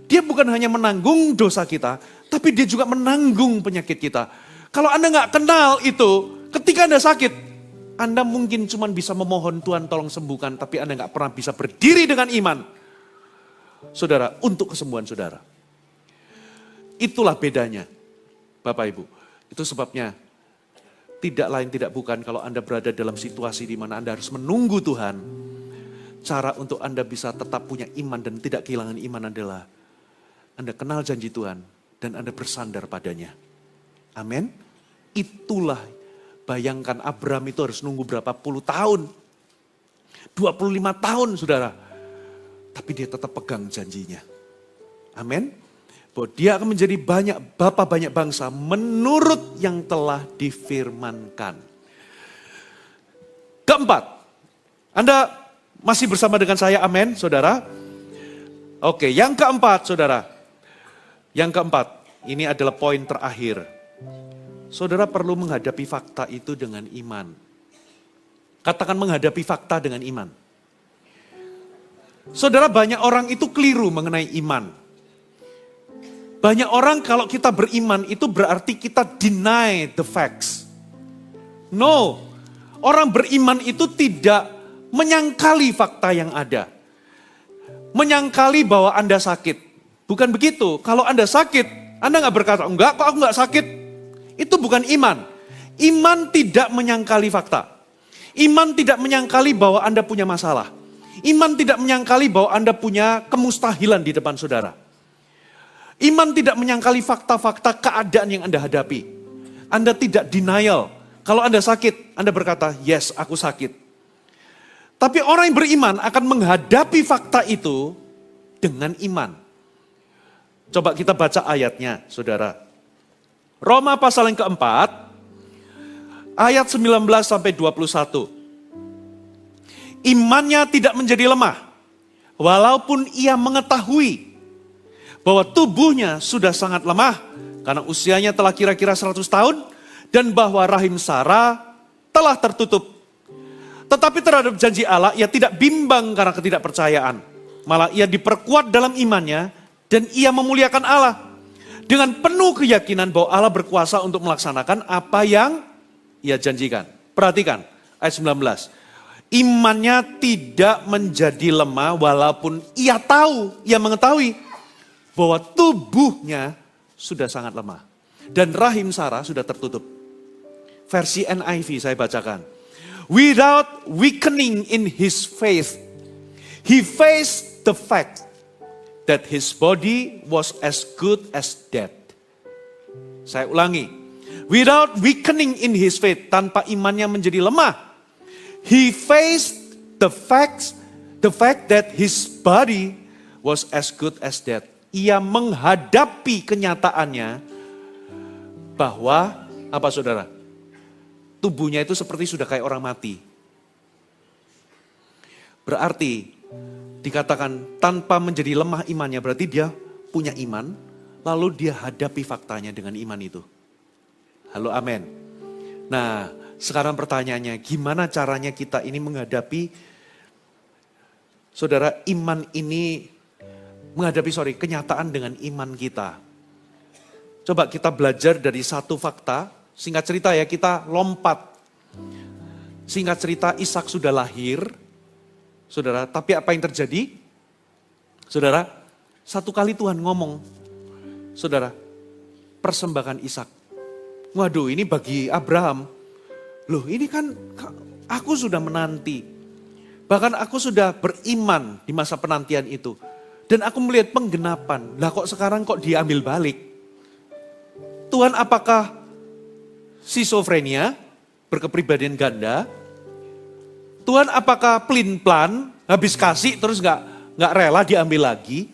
dia bukan hanya menanggung dosa kita, tapi dia juga menanggung penyakit kita. Kalau Anda nggak kenal itu, ketika Anda sakit, Anda mungkin cuma bisa memohon Tuhan tolong sembuhkan, tapi Anda nggak pernah bisa berdiri dengan iman. Saudara, untuk kesembuhan saudara. Itulah bedanya, Bapak Ibu. Itu sebabnya, tidak lain tidak bukan kalau Anda berada dalam situasi di mana Anda harus menunggu Tuhan. Cara untuk Anda bisa tetap punya iman dan tidak kehilangan iman adalah Anda kenal janji Tuhan, dan Anda bersandar padanya. Amin. Itulah, bayangkan Abraham itu harus nunggu berapa puluh tahun. 25 tahun saudara. Tapi dia tetap pegang janjinya. Amin. Bahwa dia akan menjadi bapa banyak bangsa menurut yang telah difirmankan. Keempat, Anda masih bersama dengan saya, amin saudara. Oke, yang keempat saudara. Yang keempat, ini adalah poin terakhir. Saudara perlu menghadapi fakta itu dengan iman. Katakan menghadapi fakta dengan iman. Saudara, banyak orang itu keliru mengenai iman. Banyak orang kalau kita beriman itu berarti kita deny the facts. No, orang beriman itu tidak menyangkali fakta yang ada. Menyangkali bahwa Anda sakit. Bukan begitu, kalau Anda sakit, Anda nggak berkata, enggak kok aku nggak sakit. Itu bukan iman. Iman tidak menyangkali fakta. Iman tidak menyangkali bahwa Anda punya masalah. Iman tidak menyangkali bahwa Anda punya kemustahilan di depan saudara. Iman tidak menyangkali fakta-fakta keadaan yang Anda hadapi. Anda tidak denial. Kalau Anda sakit, Anda berkata, yes aku sakit. Tapi orang yang beriman akan menghadapi fakta itu dengan iman. Coba kita baca ayatnya, saudara. Roma pasal yang keempat, ayat 19 sampai 21. Imannya tidak menjadi lemah, walaupun ia mengetahui bahwa tubuhnya sudah sangat lemah, karena usianya telah kira-kira 100 tahun, dan bahwa rahim Sarah telah tertutup. Tetapi terhadap janji Allah, ia tidak bimbang karena ketidakpercayaan. Malah ia diperkuat dalam imannya, dan ia memuliakan Allah. Dengan penuh keyakinan bahwa Allah berkuasa untuk melaksanakan apa yang ia janjikan. Perhatikan ayat 19. Imannya tidak menjadi lemah walaupun ia mengetahui bahwa tubuhnya sudah sangat lemah. Dan rahim Sarah sudah tertutup. Versi NIV saya bacakan. Without weakening in his faith, he faced the fact that his body was as good as dead. Saya ulangi. Without weakening in his faith, tanpa imannya menjadi lemah, he faced the fact that his body was as good as dead. Ia menghadapi kenyataannya bahwa, apa saudara? Tubuhnya itu seperti sudah kayak orang mati. Berarti dikatakan tanpa menjadi lemah imannya, berarti dia punya iman, lalu dia hadapi faktanya dengan iman itu. Halo, amin. Nah, sekarang pertanyaannya, gimana caranya kita ini menghadapi, saudara, kenyataan dengan iman kita. Coba kita belajar dari satu fakta, singkat cerita ya, kita lompat. Singkat cerita, Ishak sudah lahir, saudara, tapi apa yang terjadi? Saudara, satu kali Tuhan ngomong, saudara, persembahkan Ishak. Waduh, ini bagi Abraham. Loh, ini kan aku sudah menanti. Bahkan aku sudah beriman di masa penantian itu. Dan aku melihat penggenapan. Lah kok sekarang kok diambil balik? Tuhan, apakah schizofrenia, berkepribadian ganda? Tuhan, apakah pelin-pelan, habis kasih terus nggak rela diambil lagi?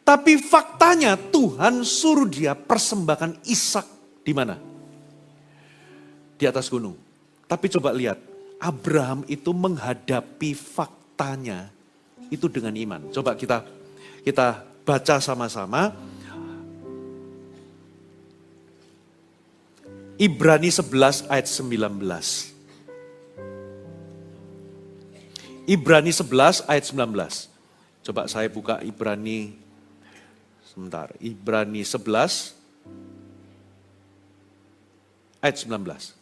Tapi faktanya Tuhan suruh dia persembahkan Ishak di mana? Di atas gunung. Tapi coba lihat, Abraham itu menghadapi faktanya itu dengan iman. Coba kita baca sama-sama. Ibrani 11 ayat 19. Ibrani 11 ayat 19. Coba saya buka Ibrani, sebentar. Ibrani 11 ayat 19.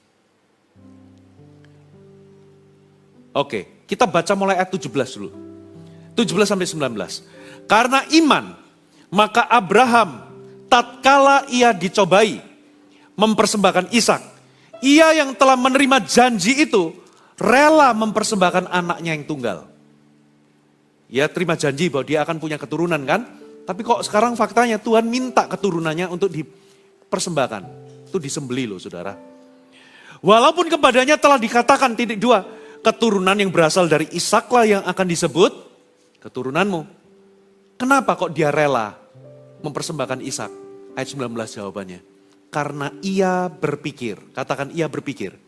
Oke, kita baca mulai ayat 17 dulu. 17 sampai 19. Karena iman, maka Abraham tatkala ia dicobai mempersembahkan Ishak, ia yang telah menerima janji itu rela mempersembahkan anaknya yang tunggal. Ia terima janji bahwa dia akan punya keturunan kan? Tapi kok sekarang faktanya Tuhan minta keturunannya untuk dipersembahkan. Itu disembeli loh saudara. Walaupun kepadanya telah dikatakan titik 2. Keturunan yang berasal dari Ishaklah yang akan disebut keturunanmu. Kenapa kok dia rela mempersembahkan Ishak? Ayat 19 jawabannya. Karena ia berpikir, katakan ia berpikir.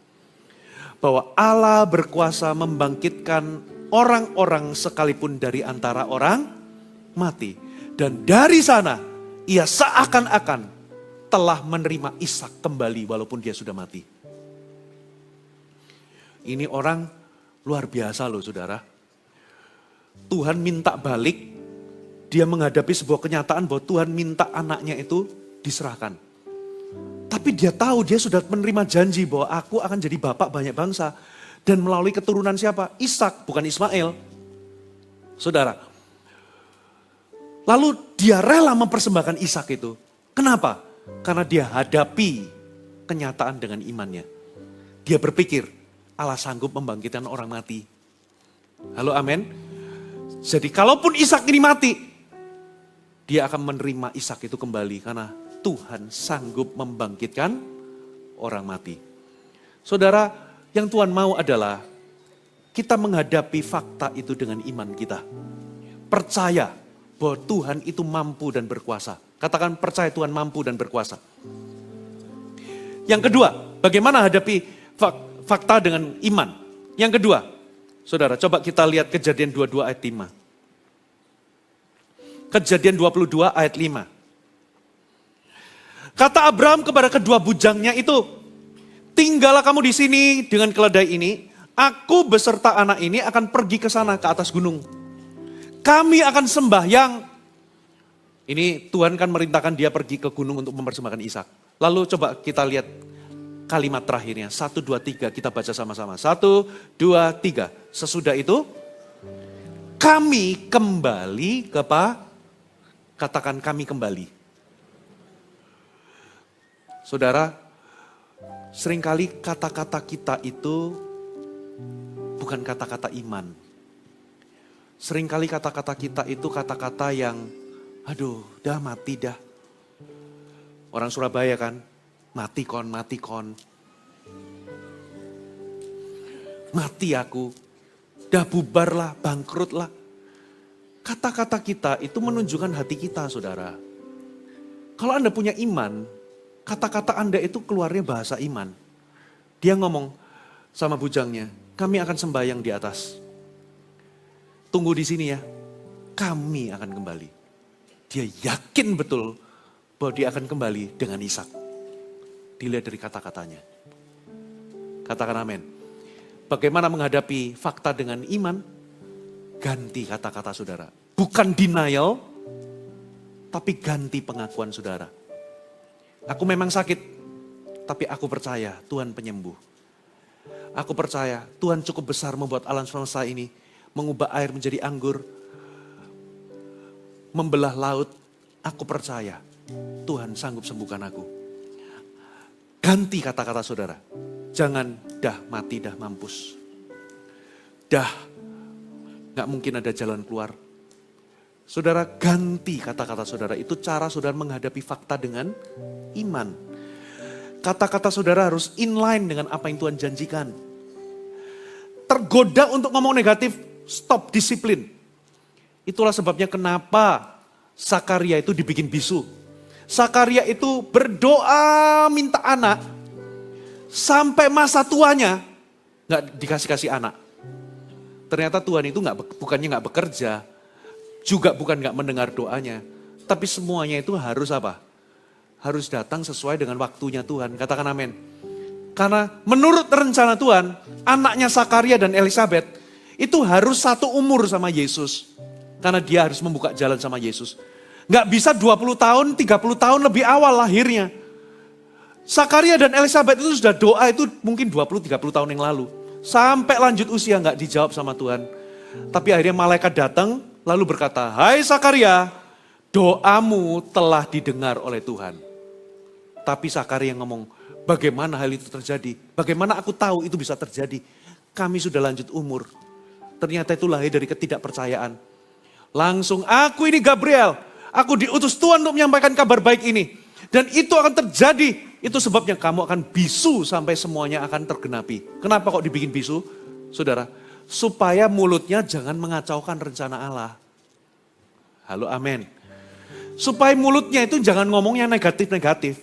Bahwa Allah berkuasa membangkitkan orang-orang sekalipun dari antara orang mati. Dan dari sana ia seakan-akan telah menerima Ishak kembali walaupun dia sudah mati. Ini orang luar biasa loh saudara. Tuhan minta balik, dia menghadapi sebuah kenyataan bahwa Tuhan minta anaknya itu diserahkan. Tapi dia tahu dia sudah menerima janji bahwa aku akan jadi bapak banyak bangsa. Dan melalui keturunan siapa? Ishak, bukan Ismail. Saudara. Lalu dia rela mempersembahkan Ishak itu. Kenapa? Karena dia hadapi kenyataan dengan imannya. Dia berpikir Allah sanggup membangkitkan orang mati. Halo amin. Jadi kalaupun Ishak ini mati, dia akan menerima Ishak itu kembali. Karena Tuhan sanggup membangkitkan orang mati. Saudara, yang Tuhan mau adalah kita menghadapi fakta itu dengan iman kita. Percaya bahwa Tuhan itu mampu dan berkuasa. Katakan percaya Tuhan mampu dan berkuasa. Yang kedua, bagaimana hadapi fakta dengan iman? Yang kedua, saudara coba kita lihat Kejadian 22 ayat 5. Kejadian 22 ayat 5. Kata Abraham kepada kedua bujangnya itu, tinggallah kamu di sini dengan keledai ini, aku beserta anak ini akan pergi ke sana ke atas gunung. Kami akan sembahyang. Ini Tuhan kan merintahkan dia pergi ke gunung untuk mempersembahkan Ishak. Lalu coba kita lihat kalimat terakhirnya. 1, 2, 3 kita baca sama-sama. 1, 2, 3. Sesudah itu kami kembali katakan kami kembali. Saudara, seringkali kata-kata kita itu bukan kata-kata iman. Seringkali kata-kata kita itu kata-kata yang, aduh, dah mati dah. Orang Surabaya kan, mati kon, mati kon. Mati aku, dah bubar lah, bangkrut lah. Kata-kata kita itu menunjukkan hati kita, saudara. Kalau Anda punya iman, kata-kata Anda itu keluarnya bahasa iman. Dia ngomong sama bujangnya, kami akan sembahyang di atas. Tunggu di sini ya, kami akan kembali. Dia yakin betul bahwa dia akan kembali dengan Ishak. Dilihat dari kata-katanya. Katakan amin. Bagaimana menghadapi fakta dengan iman? Ganti kata-kata saudara. Bukan denial, tapi ganti pengakuan saudara. Aku memang sakit, tapi aku percaya Tuhan penyembuh. Aku percaya Tuhan cukup besar membuat alam semesta ini, mengubah air menjadi anggur, membelah laut. Aku percaya Tuhan sanggup sembuhkan aku. Ganti kata-kata saudara. Jangan dah mati, dah mampus. Dah gak mungkin ada jalan keluar. Saudara ganti kata-kata saudara. Itu cara saudara menghadapi fakta dengan iman. Kata-kata saudara harus inline dengan apa yang Tuhan janjikan. Tergoda untuk ngomong negatif, stop, disiplin. Itulah sebabnya kenapa Sakaria itu dibikin bisu. Sakaria itu berdoa minta anak. Sampai masa tuanya gak dikasih-kasih anak. Ternyata Tuhan itu bukannya gak bekerja. Juga bukan gak mendengar doanya. Tapi semuanya itu harus apa? Harus datang sesuai dengan waktunya Tuhan. Katakan amin. Karena menurut rencana Tuhan, anaknya Sakaria dan Elisabeth itu harus satu umur sama Yesus. Karena dia harus membuka jalan sama Yesus. Gak bisa 20 tahun, 30 tahun lebih awal lahirnya. Sakaria dan Elisabeth itu sudah doa itu mungkin 20-30 tahun yang lalu. Sampai lanjut usia gak dijawab sama Tuhan. Tapi akhirnya malaikat datang lalu berkata, hai Sakaria, doamu telah didengar oleh Tuhan. Tapi Sakaria ngomong, bagaimana hal itu terjadi? Bagaimana aku tahu itu bisa terjadi? Kami sudah lanjut umur. Ternyata itu lahir dari ketidakpercayaan. Langsung, aku ini Gabriel. Aku diutus Tuhan untuk menyampaikan kabar baik ini. Dan itu akan terjadi. Itu sebabnya kamu akan bisu sampai semuanya akan tergenapi. Kenapa kok dibikin bisu? Saudara, supaya mulutnya jangan mengacaukan rencana Allah. Halo, amin. Supaya mulutnya itu jangan ngomongnya negatif-negatif.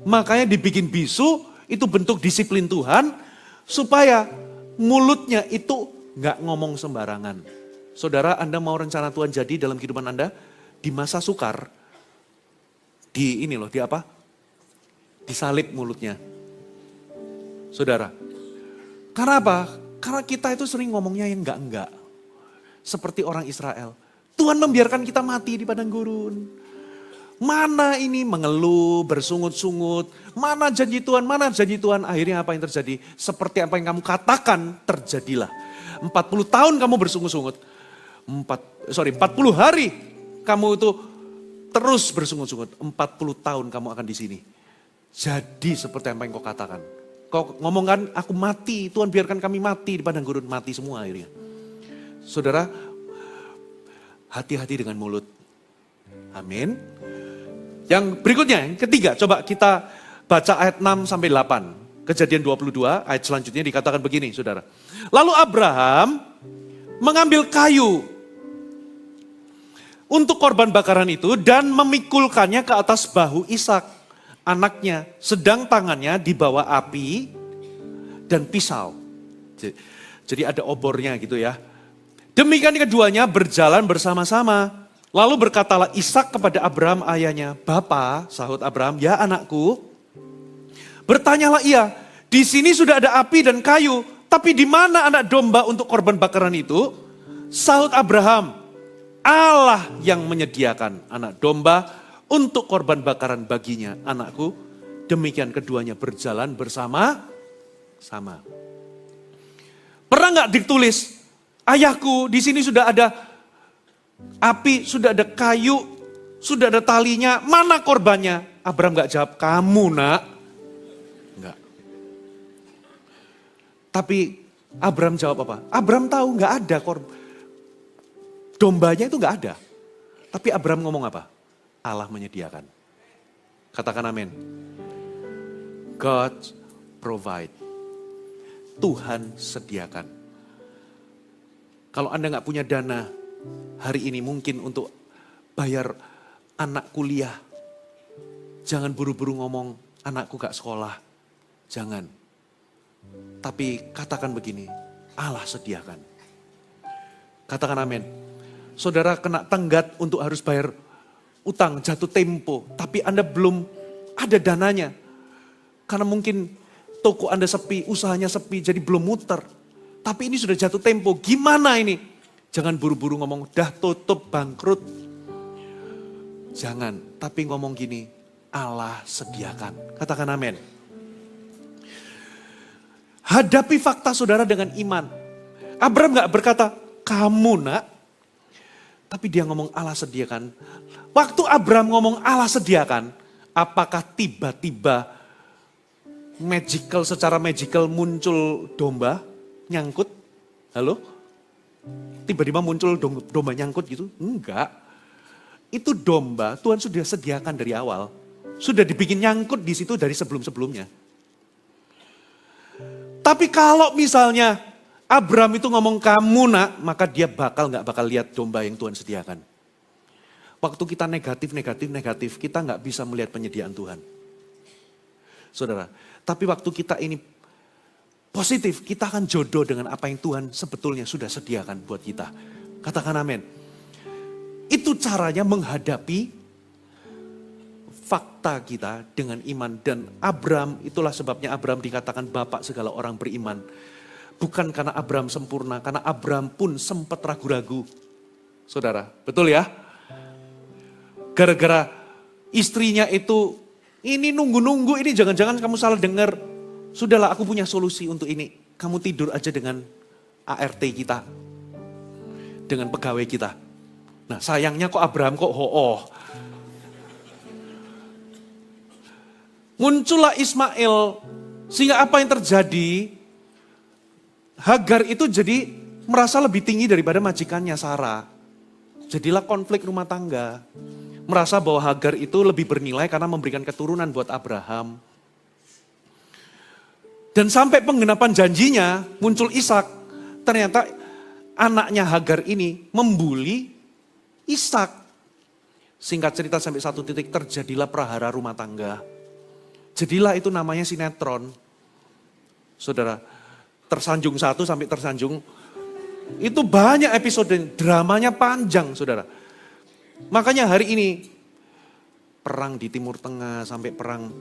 Makanya dibikin bisu, itu bentuk disiplin Tuhan. Supaya mulutnya itu nggak ngomong sembarangan. Saudara, Anda mau rencana Tuhan jadi dalam kehidupan Anda? Di masa sukar, di apa? Disalib mulutnya. Saudara, karena apa? Karena kita itu sering ngomongnya yang enggak-enggak. Seperti orang Israel. Tuhan membiarkan kita mati di padang gurun. Mana ini mengeluh, bersungut-sungut. Mana janji Tuhan, mana janji Tuhan. Akhirnya apa yang terjadi? Seperti apa yang kamu katakan terjadilah. 40 tahun kamu bersungut-sungut. 40 hari kamu itu terus bersungut-sungut. 40 tahun kamu akan di sini. Jadi seperti apa yang kau katakan. Kau ngomongkan aku mati, Tuhan biarkan kami mati di padang gurun. Mati semua akhirnya. Saudara, hati-hati dengan mulut. Amin. Yang berikutnya, yang ketiga, coba kita baca ayat 6 sampai 8. Kejadian 22, ayat selanjutnya dikatakan begini, saudara. Lalu Abraham mengambil kayu untuk korban bakaran itu dan memikulkannya ke atas bahu Ishak, anaknya, sedang tangannya di bawah api dan pisau. Jadi ada obornya gitu ya. Demikian keduanya berjalan bersama-sama. Lalu berkatalah Ishak kepada Abraham ayahnya, "Bapa," sahut Abraham, "ya anakku." Bertanyalah ia, "Di sini sudah ada api dan kayu, tapi di mana anak domba untuk korban bakaran itu?" Sahut Abraham, "Allah yang menyediakan anak domba untuk korban bakaran baginya, anakku." Demikian keduanya berjalan bersama-sama. Pernah nggak ditulis, "Ayahku, di sini sudah ada api, sudah ada kayu, sudah ada talinya, mana korbannya?" Abraham nggak jawab, "Kamu nak." Enggak. Tapi Abraham jawab apa? Abraham tahu nggak ada dombanya itu nggak ada. Tapi Abraham ngomong apa? Allah menyediakan. Katakan amin. God provide. Tuhan sediakan. Kalau Anda nggak punya dana hari ini mungkin untuk bayar anak kuliah, jangan buru-buru ngomong anakku gak sekolah. Jangan. Tapi katakan begini, Allah sediakan. Katakan amin. Saudara kena tenggat untuk harus bayar utang, jatuh tempo. Tapi Anda belum ada dananya. Karena mungkin toko Anda sepi, usahanya sepi, jadi belum muter. Tapi ini sudah jatuh tempo, gimana ini? Jangan buru-buru ngomong, dah tutup, bangkrut. Jangan, tapi ngomong gini, Allah sediakan. Katakan amin. Hadapi fakta saudara dengan iman. Abraham gak berkata, "Kamu nak." Tapi dia ngomong Allah sediakan. Waktu Abraham ngomong Allah sediakan, apakah tiba-tiba secara magical muncul domba nyangkut? Halo? Tiba-tiba muncul domba nyangkut gitu? Enggak. Itu domba Tuhan sudah sediakan dari awal. Sudah dibikin nyangkut di situ dari sebelum-sebelumnya. Tapi kalau misalnya Abraham itu ngomong "kamu nak", maka dia nggak bakal lihat domba yang Tuhan sediakan. Waktu kita negatif, kita nggak bisa melihat penyediaan Tuhan. Saudara, tapi waktu kita ini positif, kita akan jodoh dengan apa yang Tuhan sebetulnya sudah sediakan buat kita. Katakan amin. Itu caranya menghadapi fakta kita dengan iman. Dan Abraham, itulah sebabnya Abraham dikatakan bapak segala orang beriman. Bukan karena Abraham sempurna, karena Abraham pun sempat ragu-ragu. Saudara, betul ya? Gara-gara istrinya itu, ini nunggu-nunggu, ini jangan-jangan kamu salah dengar. Sudahlah, aku punya solusi untuk ini. Kamu tidur aja dengan ART kita. Dengan pegawai kita. Nah sayangnya kok Abraham kok ho'oh. Muncullah Ismail. Sehingga apa yang terjadi? Hagar itu jadi merasa lebih tinggi daripada majikannya Sarah. Jadilah konflik rumah tangga. Merasa bahwa Hagar itu lebih bernilai karena memberikan keturunan buat Abraham. Dan sampai penggenapan janjinya muncul Ishak. Ternyata anaknya Hagar ini membuli Ishak. Singkat cerita sampai satu titik terjadilah prahara rumah tangga. Jadilah itu namanya sinetron. Saudara, tersanjung 1 sampai tersanjung. Itu banyak episode, dramanya panjang saudara. Makanya hari ini perang di Timur Tengah sampai perang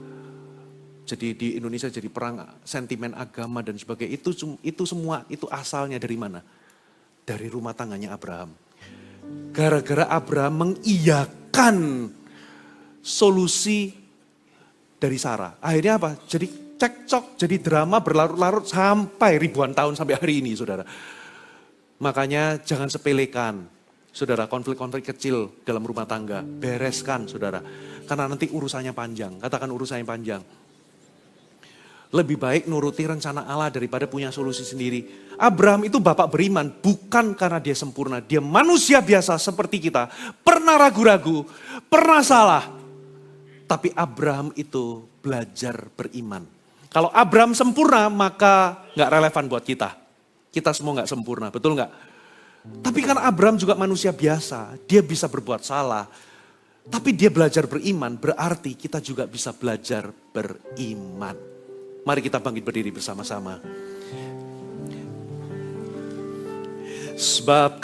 jadi di Indonesia jadi perang sentimen agama dan sebagainya. Itu semua itu asalnya dari mana? Dari rumah tangganya Abraham. Gara-gara Abraham mengiyakan solusi dari Sarah. Akhirnya apa? Jadi cekcok, jadi drama berlarut-larut sampai ribuan tahun sampai hari ini saudara. Makanya jangan sepelekan. Saudara, konflik-konflik kecil dalam rumah tangga, bereskan saudara. Karena nanti urusannya panjang, katakan urusannya panjang. Lebih baik nuruti rencana Allah daripada punya solusi sendiri. Abraham itu bapak beriman, bukan karena dia sempurna. Dia manusia biasa seperti kita. Pernah ragu-ragu, pernah salah. Tapi Abraham itu belajar beriman. Kalau Abraham sempurna, maka gak relevan buat kita. Kita semua gak sempurna, betul gak? Tapi kan Abraham juga manusia biasa, dia bisa berbuat salah. Tapi dia belajar beriman, berarti kita juga bisa belajar beriman. Mari kita bangkit berdiri bersama-sama. Sebab